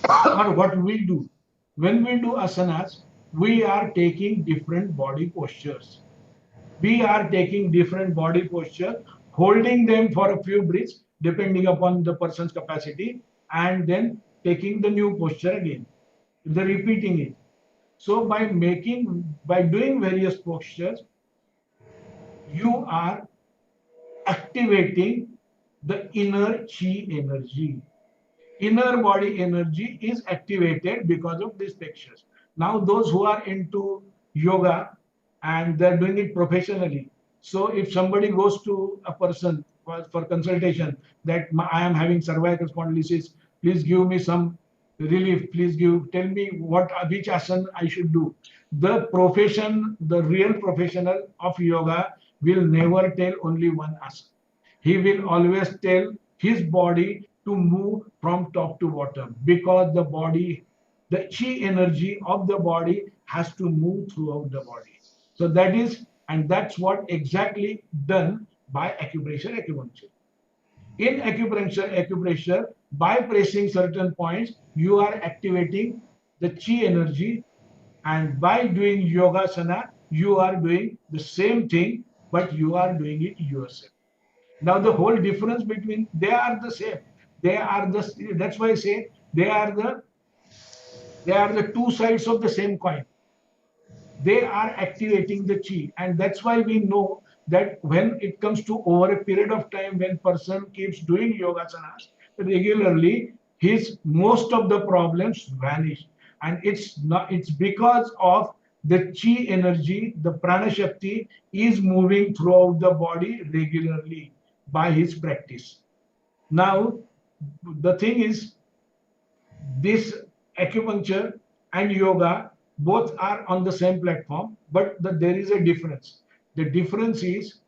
or what we do. When we do asanas, we are taking different body postures. We are taking different body posture, holding them for a few breaths, depending upon the person's capacity, and then taking the new posture again, the repeating it. So by doing various postures, you are activating the inner chi energy. Inner body energy is activated because of these textures. Now, those who are into yoga and they're doing it professionally. So, if somebody goes to a person for consultation that I am having cervical spondylosis, please give me some relief. Please tell me which asana I should do. The real professional of yoga will never tell only one asana. He will always tell his body to move from top to bottom because the chi energy of the body has to move throughout the body. So that's what exactly done by acupuncture. In acupressure, by pressing certain points, you are activating the chi energy, and by doing yogasana, you are doing the same thing, but you are doing it yourself. Now the whole difference between they are the same. That's why I say they are the two sides of the same coin. They are activating the chi, and that's why we know that when it comes to over a period of time, when person keeps doing yogasanas regularly, his most of the problems vanish. And it's because of the chi energy, the prana shakti is moving throughout the body regularly by his practice. Now, the thing is, this acupuncture and yoga both are on the same platform, but there is a difference. The difference is,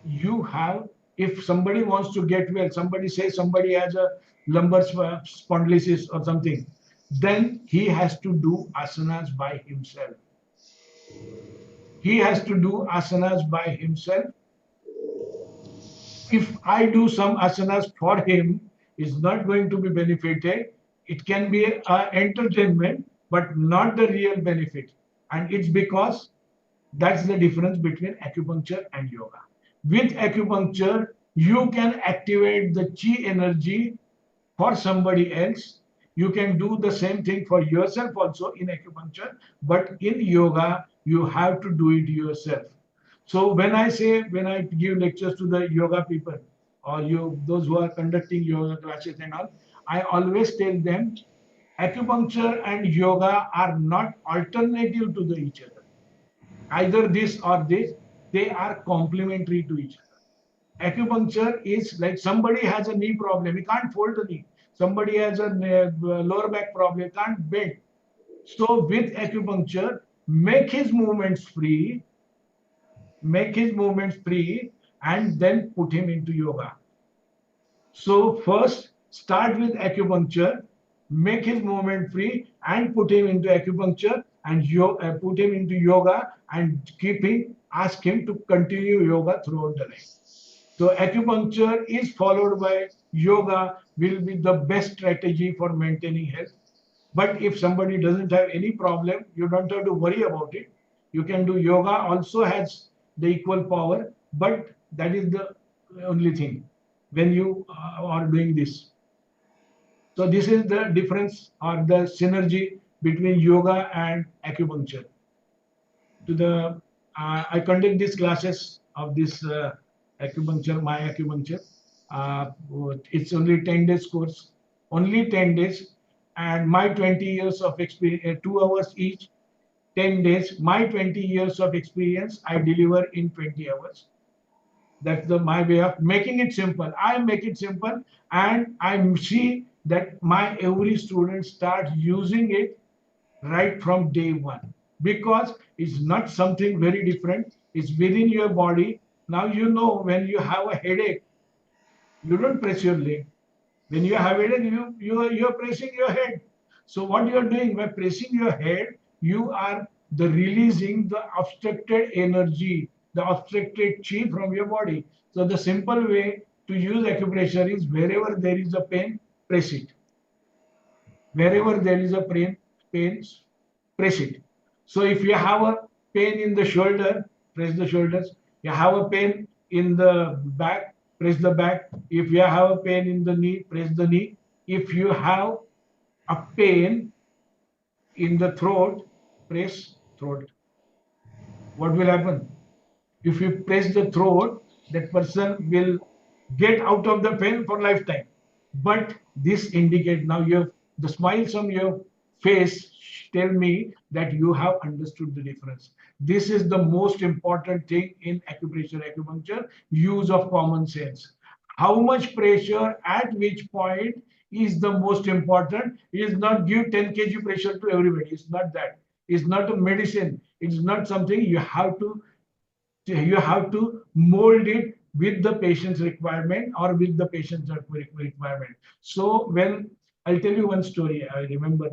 you have, if somebody wants to get well, somebody says somebody has a lumbar spondylosis or something, then he has to do asanas by himself. He has to do asanas by himself. If I do some asanas for him, is not going to be benefited. It can be entertainment, but not the real benefit. And it's because that's the difference between acupuncture and yoga. With acupuncture, you can activate the chi energy for somebody else. You can do the same thing for yourself also in acupuncture, but in yoga, you have to do it yourself. So when I give lectures to the yoga people, or those who are conducting yoga classes and all, I always tell them acupuncture and yoga are not alternative to each other. Either this or this, they are complementary to each other. Acupuncture is like somebody has a knee problem, he can't fold the knee. Somebody has a lower back problem, he can't bend. So with acupuncture, make his movements free, and then put him into yoga. So first start with acupuncture, make his movement free, and put him into acupuncture, and put him into yoga, and ask him to continue yoga throughout the life. So acupuncture is followed by yoga will be the best strategy for maintaining health. But if somebody doesn't have any problem, you don't have to worry about it. You can do yoga, also has the equal power, but that is the only thing when you are doing this. So this is the difference or the synergy between yoga and acupuncture. I conduct these classes of this acupuncture, my acupuncture. Uh, it's only 10 days course, only 10 days, and my 20 years of experience, 2 hours each, 10 days. My 20 years of experience, I deliver in 20 hours. That's my way of making it simple. I make it simple, and I see that my every student starts using it right from day one, because it's not something very different. It's within your body. Now you know when you have a headache, you don't press your leg. When you have a headache, you're pressing your head. So what you're doing by pressing your head, you are releasing the obstructed energy, the obstructed chi from your body. So the simple way to use acupressure is, wherever there is a pain, press it. Wherever there is a pain, press it. So if you have a pain in the shoulder, press the shoulders. You have a pain in the back, press the back. If you have a pain in the knee, press the knee. If you have a pain in the throat, press throat. What will happen? If you press the throat, that person will get out of the pain for lifetime. But this indicates, now you have the smiles on your face tell me that you have understood the difference. This is the most important thing in acupuncture, use of common sense. How much pressure at which point is the most important. It is not give 10 kg pressure to everybody. It's not that. It's not a medicine. It's not something you have to mold it with the patient's requirement or with the patient's requirement. So when I'll tell you one story, I remember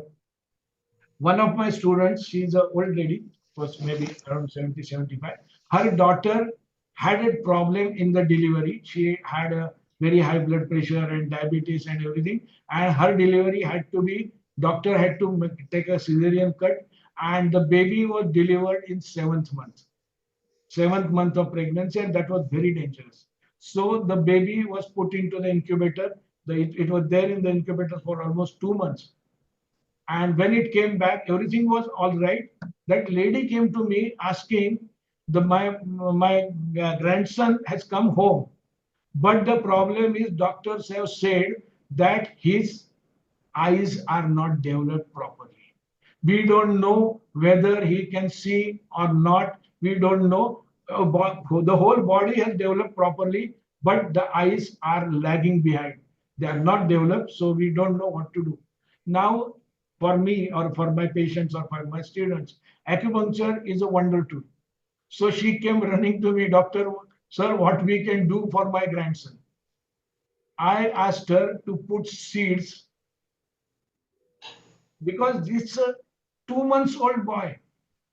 one of my students, she's an old lady, was maybe around 70, 75. Her daughter had a problem in the delivery. She had a very high blood pressure and diabetes and everything. And her delivery had to be, doctor had to take a cesarean cut, and the baby was delivered in seventh month of pregnancy, and that was very dangerous. So the baby was put into the incubator. It was there in the incubator for almost 2 months. And when it came back, everything was all right. That lady came to me asking my grandson has come home, but the problem is doctors have said that his eyes are not developed properly. We don't know whether he can see or not. We don't know. The whole body has developed properly, but the eyes are lagging behind. They are not developed, so we don't know what to do. Now, for me or for my patients or for my students, acupuncture is a wonder tool. So she came running to me, Doctor, sir, what we can do for my grandson. I asked her to put seeds because it's a 2 months old boy.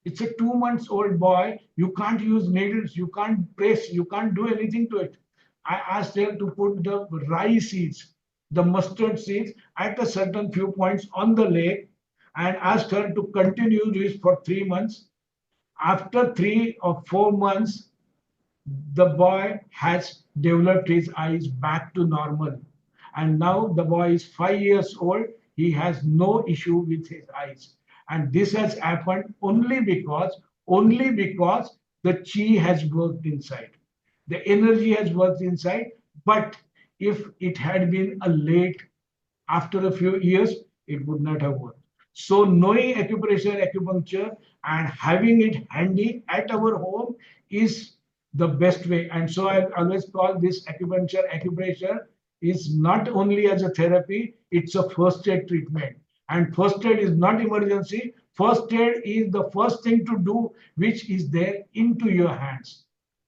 It's a 2 months old boy. You can't use needles, you can't press, you can't do anything to it. I asked her to put the rye seeds, the mustard seeds at a certain few points on the leg and asked her to continue this for 3 months. After 3 or 4 months, the boy has developed his eyes back to normal. And now the boy is 5 years old. He has no issue with his eyes. And this has happened only because the chi has worked inside. The energy has worked inside. But if it had been a late after a few years, it would not have worked. So knowing acupressure, acupuncture, and having it handy at our home is the best way. And so I always call this acupuncture, acupressure is not only as a therapy, it's a first aid treatment. And first aid is not emergency. First aid is the first thing to do, which is there into your hands.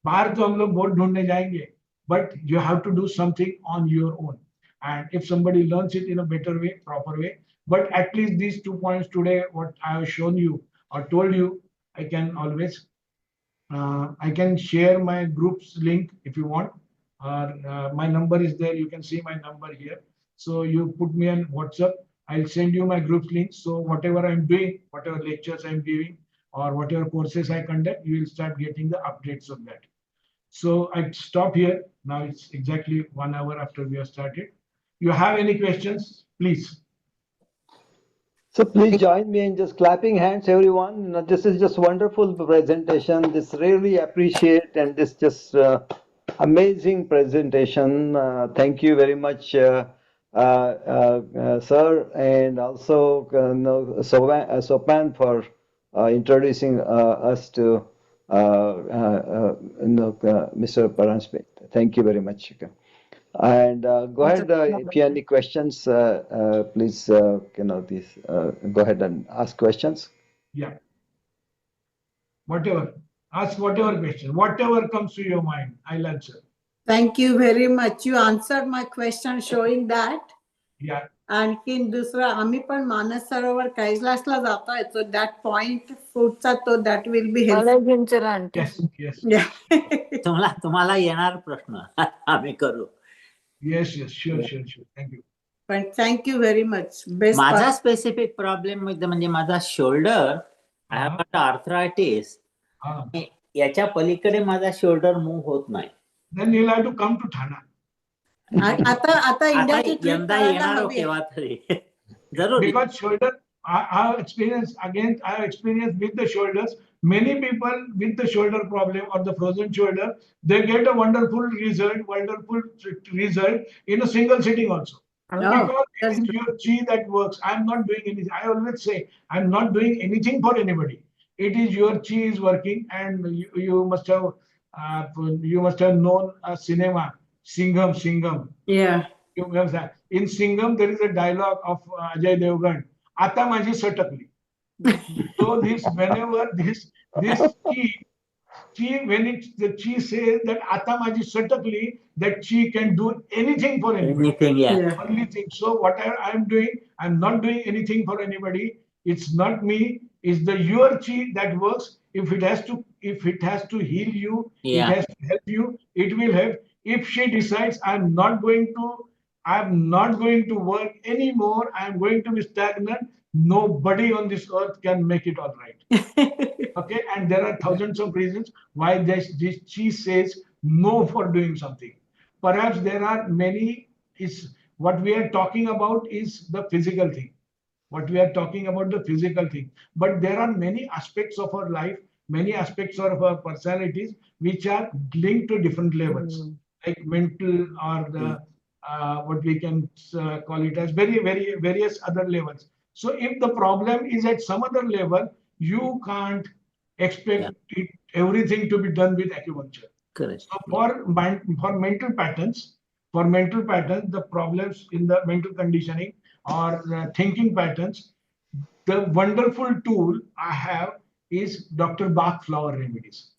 बाहर तो हम लोग बहुत ढूंढने जाएंगे, but you have to do something on your own. And if somebody learns it in a better way, proper way, but at least these 2 points today, what I have shown you or told you, I can always, I can share my group's link if you want. My number is there. You can see my number here. So you put me on WhatsApp. I'll send you my group's link. So whatever I'm doing, whatever lectures I'm giving, or whatever courses I conduct, you will start getting the updates of that. So I stop here. Now it's exactly 1 hour after we have started. You have any questions, please? So please join me in just clapping hands, everyone. This is just wonderful presentation. This really appreciate and this just amazing presentation. Thank you very much, sir, and also Sopan for introducing us to Mr. Paranjape. Thank you very much. And go ahead, if you have any questions, please, go ahead and ask questions. Yeah. Whatever. Ask whatever question. Whatever comes to your mind, I'll answer. Thank you very much. You answered my question showing that. Yeah. आणखीन दुसरं आम्ही पण मानस सरोवर कैलासला जातोय, so that point पुढचा तो that will be helpful. Yes, yes. Yeah. तुम्हाला येणार प्रश्न आम्ही करू. Yes, yes, sure, sure, sure. Thank you. But thank you very much. Best माझा स्पेसिफिक प्रॉब्लेम म्हणजे माझा shoulder, I have got arthritis. याच्या पलीकडे माझा शोल्डर मूव्ह होत नाही. Then you'll have to come to Thane. आता इंडियाची ट्रिप यंदा येणार केव्हा तरी जरूर. Because shoulder, I have experience with the shoulders. Many people with the shoulder problem or the frozen shoulder, they get a wonderful result in a single sitting also. Because it is your chi that works. I'm not doing anything. I always say I'm not doing anything for anybody. It is your chi is working, and you must have known a cinema, Singham. Yeah. In Singham, there is a dialogue of Ajay Devgan. Ata maji satakli. So whenever this chi, when the chi says that Ata maji satakli, that chi can do anything for anybody. Anything, yeah. Only thing. So whatever I'm doing, I'm not doing anything for anybody. It's not me. It's the your chi that works. If it has to heal you, Yeah. it has to help you, it will help. If she decides I'm not going to work anymore, I'm going to be stagnant, nobody on this earth can make it all right. Okay, and there are thousands of reasons why this chi says no for doing something. Perhaps there are many. What we are talking about is the physical thing. But there are many aspects of our life many aspects of our personalities which are linked to different levels, like mental or the what we can call it as various other levels. So if the problem is at some other level, you can't expect everything to be done with acupuncture. Correct. So for mental patterns, the problems in the mental conditioning or thinking patterns, the wonderful tool I have is Dr.Bach flower remedies.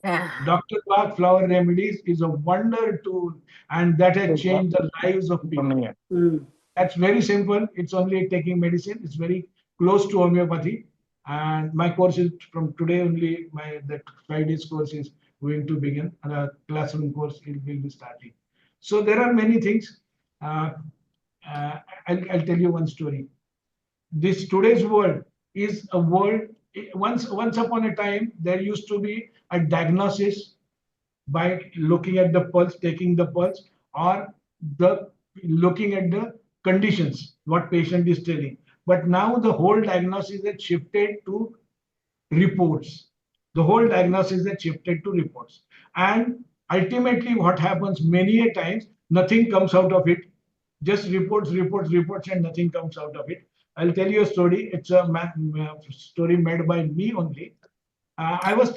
Dr.Bach flower remedies is a wonder tool, and that has changed the lives of people. That's very simple. It's only taking medicine. It's very close to homeopathy. And my course is from today only. That 5 days course is going to begin, and a classroom course will be starting. So there are many things. Uh, I'll tell you one story. This today's world is a world. Once upon a time, there used to be a diagnosis by looking at the pulse, taking the pulse, or the looking at the conditions, what patient is telling. But now the whole diagnosis has shifted to reports. The whole diagnosis has shifted to reports. And ultimately, what happens many a times, nothing comes out of it. Just reports, and nothing comes out of it. I'll tell you a story. It's a story made by me only. I was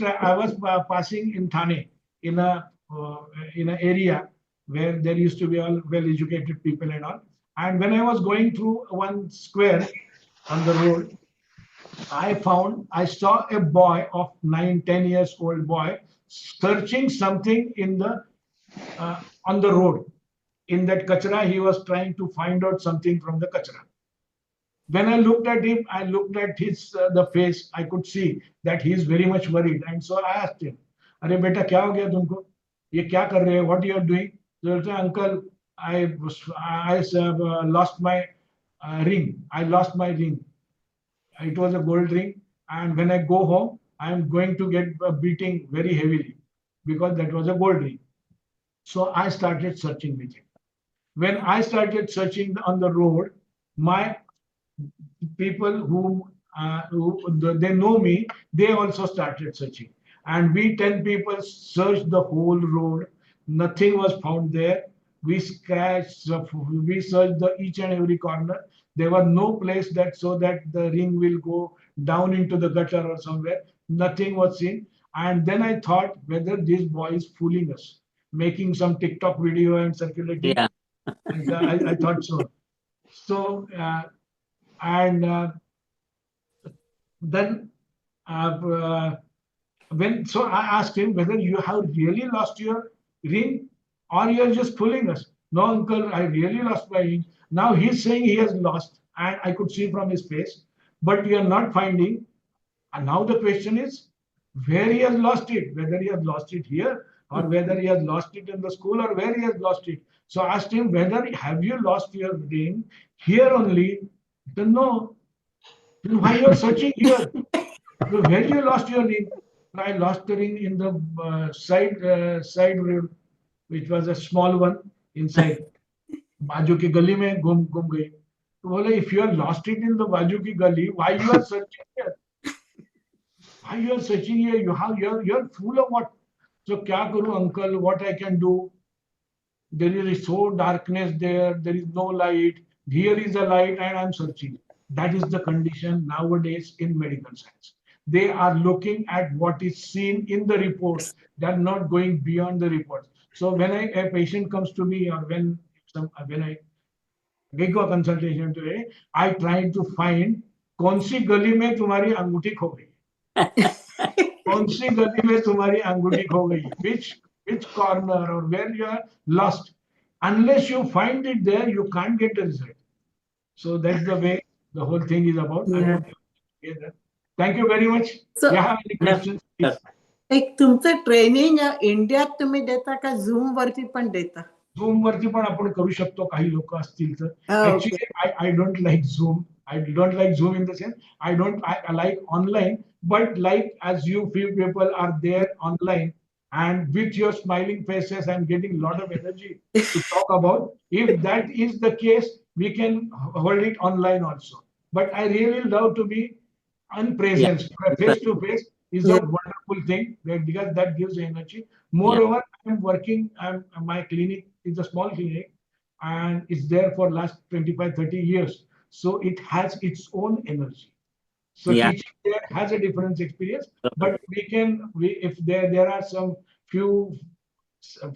passing in Thane in an area where there used to be all well-educated people and all. And when I was going through one square on the road, I saw a boy of 9, 10 years old boy searching something in the on the road. In that kachra, he was trying to find out something from the kachra. When I looked at him, I looked at his the face. I could see that he is very much worried, and so I asked him, "अरे बेटा क्या हो गया तुमको? ये क्या कर रहे हो? What you are doing?" So he said, "Uncle, I lost my ring. I lost my ring. It was a gold ring, and when I go home, I am going to get a beating very heavily because that was a gold ring." So I started searching with him. When I started searching on the road, my people who they know me, they also started searching. And we 10 people searched the whole road. Nothing was found there. We scratched, we searched each and every corner. There was no place that so that the ring will go down into the gutter or somewhere. Nothing was seen. And then I thought whether this boy is fooling us, making some TikTok video and circulating. Yeah. I thought so. So, and then so I asked him whether you have really lost your ring or you're just fooling us. No, uncle, I really lost my ring. Now he's saying he has lost, and I could see from his face, but we are not finding. And now the question is where he has lost it, whether he has lost it here or whether he has lost it in the school or where he has lost it. So I asked him whether have you lost your ring here only. Then no. Then why you are searching here? So where you lost your ring? I lost the ring in the side road, which was a small one inside. बाजू की गली में घूम गई. तो बोले if you have lost it in the बाजू की गली, why you are searching here? Why you are searching here? You're full of what? So क्या करूं uncle? What I can do? There is so darkness there. There is no light. Here is a light, and I'm searching. That is the condition nowadays in medical science. They are looking at what is seen in the reports. They are not going beyond the reports. So when a patient comes to me, or when I go a consultation today, I try to find कौन सी गली में तुम्हारी अंगूठी खो गई, कौन सी गली में तुम्हारी अंगूठी खो गई, which corner or where you are lost. Unless you find it there, you can't get the result. So that's the way the whole thing is about. Yeah. Thank you very much. So- you have any questions, please? एक तुमचं training इंडियात तुम्ही देता का झूम वरती पण देता? झूम वरती पण आपण करू शकतो काही लोक असतील तर. Okay. Actually, I don't like Zoom. I don't like Zoom in the sense I like online, but like as you few people are there online and with your smiling faces and getting a lot of energy to talk about. If that is the case, we can hold it online also. But I really love to be in presence, face to face is a wonderful thing because that gives energy. Moreover, I'm working, my clinic is a small clinic and it's there for last 25-30 years. So it has its own energy. So teaching there has a different experience, but if there are some few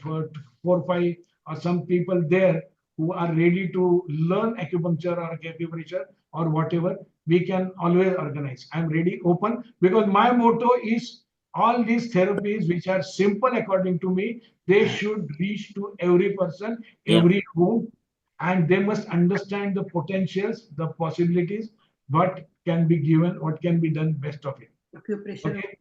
for 4 5 or some people there who are ready to learn acupuncture or acupressure or whatever, we can always organize. I'm ready, open, because my motto is all these therapies which are simple according to me, they should reach to every person, every home, and they must understand the potentials, the possibilities, what can be given, what can be done best of it. Okay?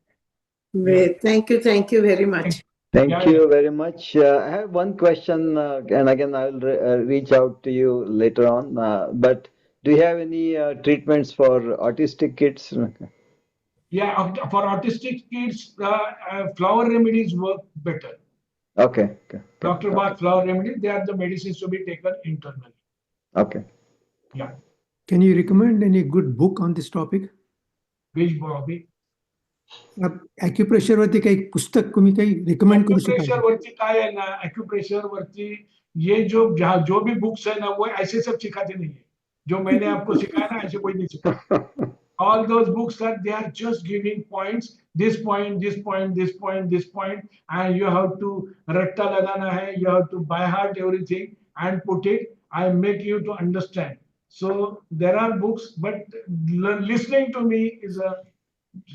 Great. Thank you very much. Thank you very much. I have one question, and again, I'll reach out to you later on. But do you have any treatments for autistic kids? Yeah, for autistic kids, flower remedies work better. Okay. Dr.Bach flower remedies, they are the medicines to be taken internally. Okay. Yeah. Can you recommend any good book on this topic? Which book? Acupressure वरती काही पुस्तक तुम्ही काही recommend करू शकाल? Acupressure वरती काय है ना, acupressure वरती ये जो भी बुक्स है ना, वो ऐसे सब सिखाते नहीं है. जो मैंने आपको सिखाया ना, ऐसे कोई नहीं सिखाता. All those books they are just giving points, this point, this point, this point, this point, and you have to ratta lagana hai, you have to by heart everything and put it. I make you to understand. So there are books, but listening to me is a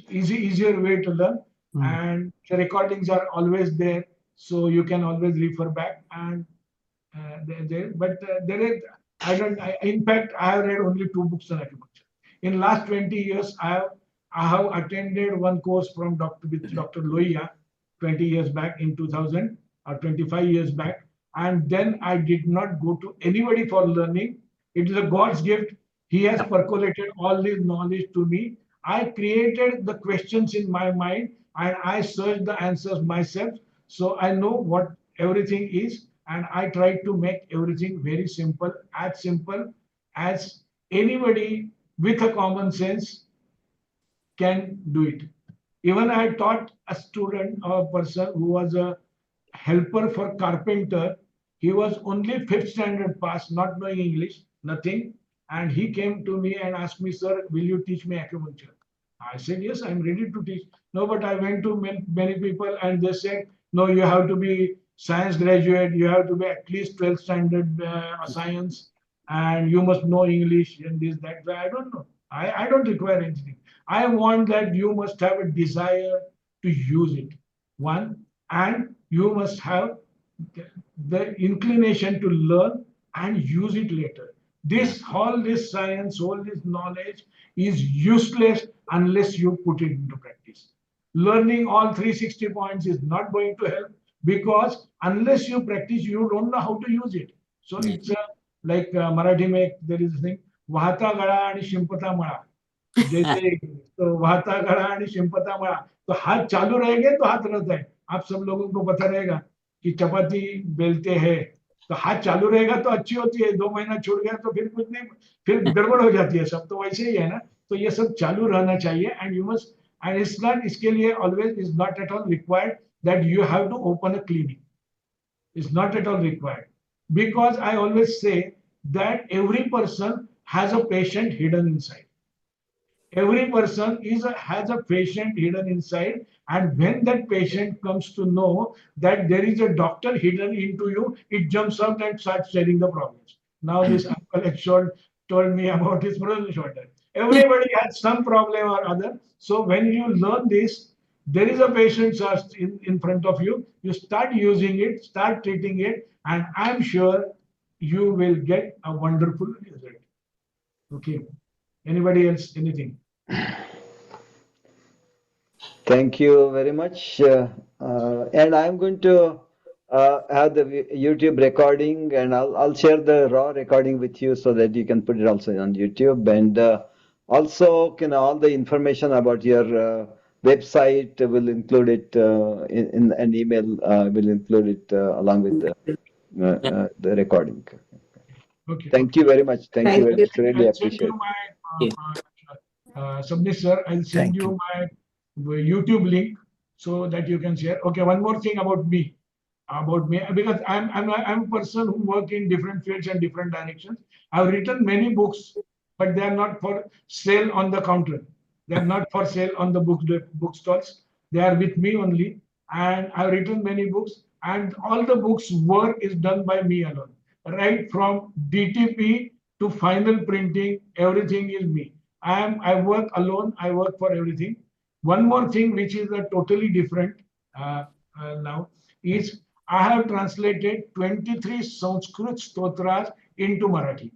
easier way to learn, and the recordings are always there, so you can always refer back. And there is, in fact, I have read only 2 books on acupuncture. In last 20 years, I have attended one course from Dr. Lohiya 20 years back in 2000 or 25 years back, and then I did not go to anybody for learning. It is a God's gift. He has percolated all this knowledge to me. I created the questions in my mind and I searched the answers myself. So I know what everything is, and I try to make everything very simple as anybody with a common sense can do it. Even I taught a student, a person who was a helper for carpenter. He was only 5th standard pass, not knowing English, nothing. And he came to me and asked me, sir, will you teach me acupuncture? I said, yes, I'm ready to teach. No, but I went to many people and they said, no, you have to be science graduate, you have to be at least 12th standard science, and you must know English and this, that. I don't know. I don't require anything. I want that you must have a desire to use it, one, and you must have the inclination to learn and use it later. All this science, all this knowledge is useless unless you put it into practice. Learning all 360 points is not going to help, because unless you practice, you don't know how to use it. So it's like Marathi mein there is a thing, वाहता गळा आणि शिंपता मळा. जैसे तो वाहता गळा आणि शिंपता मळा, तो हाथ चालू रहेंगे तो हाथ रहता है. आप सब लोगों को पता रहेगा कि चपाती बेलते हैं तो हाथ चालू रहेगा तो अच्छी होती है, 2 महीना छूट गया तो फिर कुछ नहीं, फिर गड़बड़ हो जाती है सब. तो वैसे ही है ना, तो ये सब चालू रहना चाहिए. And you must, and it's not, इसके लिए always is not at all required that you have to open a clinic. It's not at all required, because I always say that every person has a patient hidden inside. Every person has a patient hidden inside, and when that patient comes to know that there is a doctor hidden into you, it jumps out and starts sharing the problems. Now this uncle told me about his frozen shoulder. Everybody has some problem or other. So when you learn this, there is a patient in front of you. You start using it, start treating it, and I'm sure you will get a wonderful result. Okay. Anybody else? Anything? Thank you very much. And I'm going to have the YouTube recording, and I'll share the raw recording with you so that you can put it also on YouTube. And also, all the information about your website will include it in an email. Will include it along with the recording. Okay. Thank you very much. Thank you very much. Really I'll appreciate send you my Subnis sir, I'll send you my YouTube link so that you can share. Okay, one more thing about me. Because I'm a person who work in different fields and different directions. I've written many books, but they are not for sale on the counter. They are not for sale on the bookstores. They are with me only, and I've written many books, and all the books work is done by me alone. Right from DTP to final printing, everything is me. I work alone. I work for everything. One more thing, which is a totally different now, is I have translated 23 Sanskrit stotras into Marathi.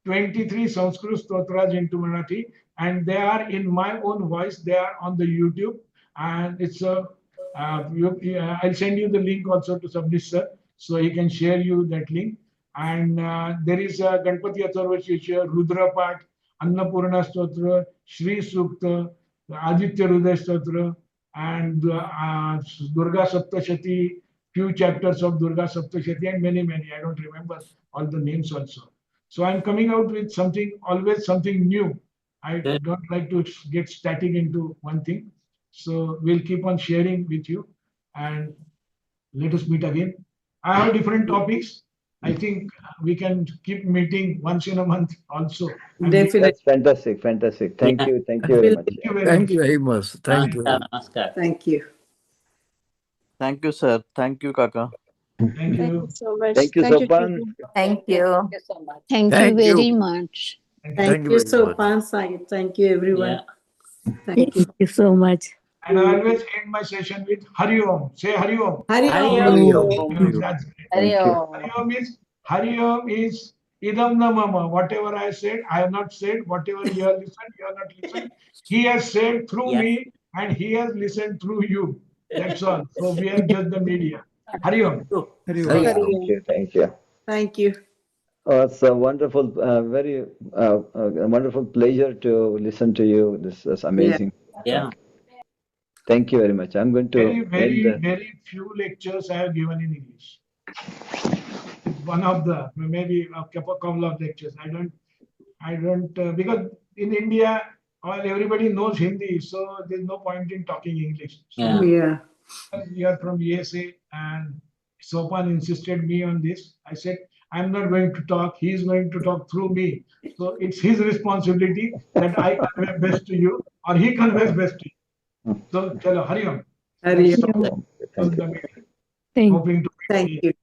23 Sanskrit stotras into Marathi, and they are in my own voice. They are on the YouTube, and it's a. I'll send you the link also to Sabnis sir, so he can share you that link. And there is a Ganpati Atharva Shishya, Rudra Path, Annapurna Stotra, Shri Sukta, Aditya Hridaya Stotra, and Durga Saptashati, few chapters of Durga Saptashati, and many. I don't remember all the names also. So I'm coming out with something, always something new. I don't like to get static into one thing. So we'll keep on sharing with you, and let us meet again. I have different topics. I think we can keep meeting once in a month also. Definitely. That's fantastic. Thank you very much. Thank you very Thank much. you very much. Thank you. Namaskar. Thank you. Thank you, sir. Thank you, Kaka. Thank Thank you. you so much. Thank you, Sopan. Thank you. so much. Thank you Thank you. very much. Thank you very so much. much. Thank you, everyone. Yeah. Thank you. Thank you so much. And I always end my session with Hari Om. Say Hari Om. Hari Hari Om. Om. Thank you. That's great. Thank you. Hari Om is idam na mama. Whatever I said, I have not said. Whatever you have listened, you have not listened. He has said through Yes. me, and he has listened through you. That's all. So we are just the media. Hari Om. Hari Om. Hari Om. Thank you. Thank you. Oh, it's a wonderful, very wonderful pleasure to listen to you. This is amazing. Yeah. Thank you very much. I'm going to Very few lectures I have given in English. One of the, maybe a couple of lectures. I don't, because in India, everybody knows Hindi, so there's no point in talking English. So Yeah. Yeah. you are from USA, and Sopan insisted me on this. I said, I'm not going to talk. He's going to talk through me. So it's his responsibility that I convey best to you, or he conveys best to you. So, chalo, Hari Om. Hari Let's Om. close the meeting. Thank Hoping to meet Thank you.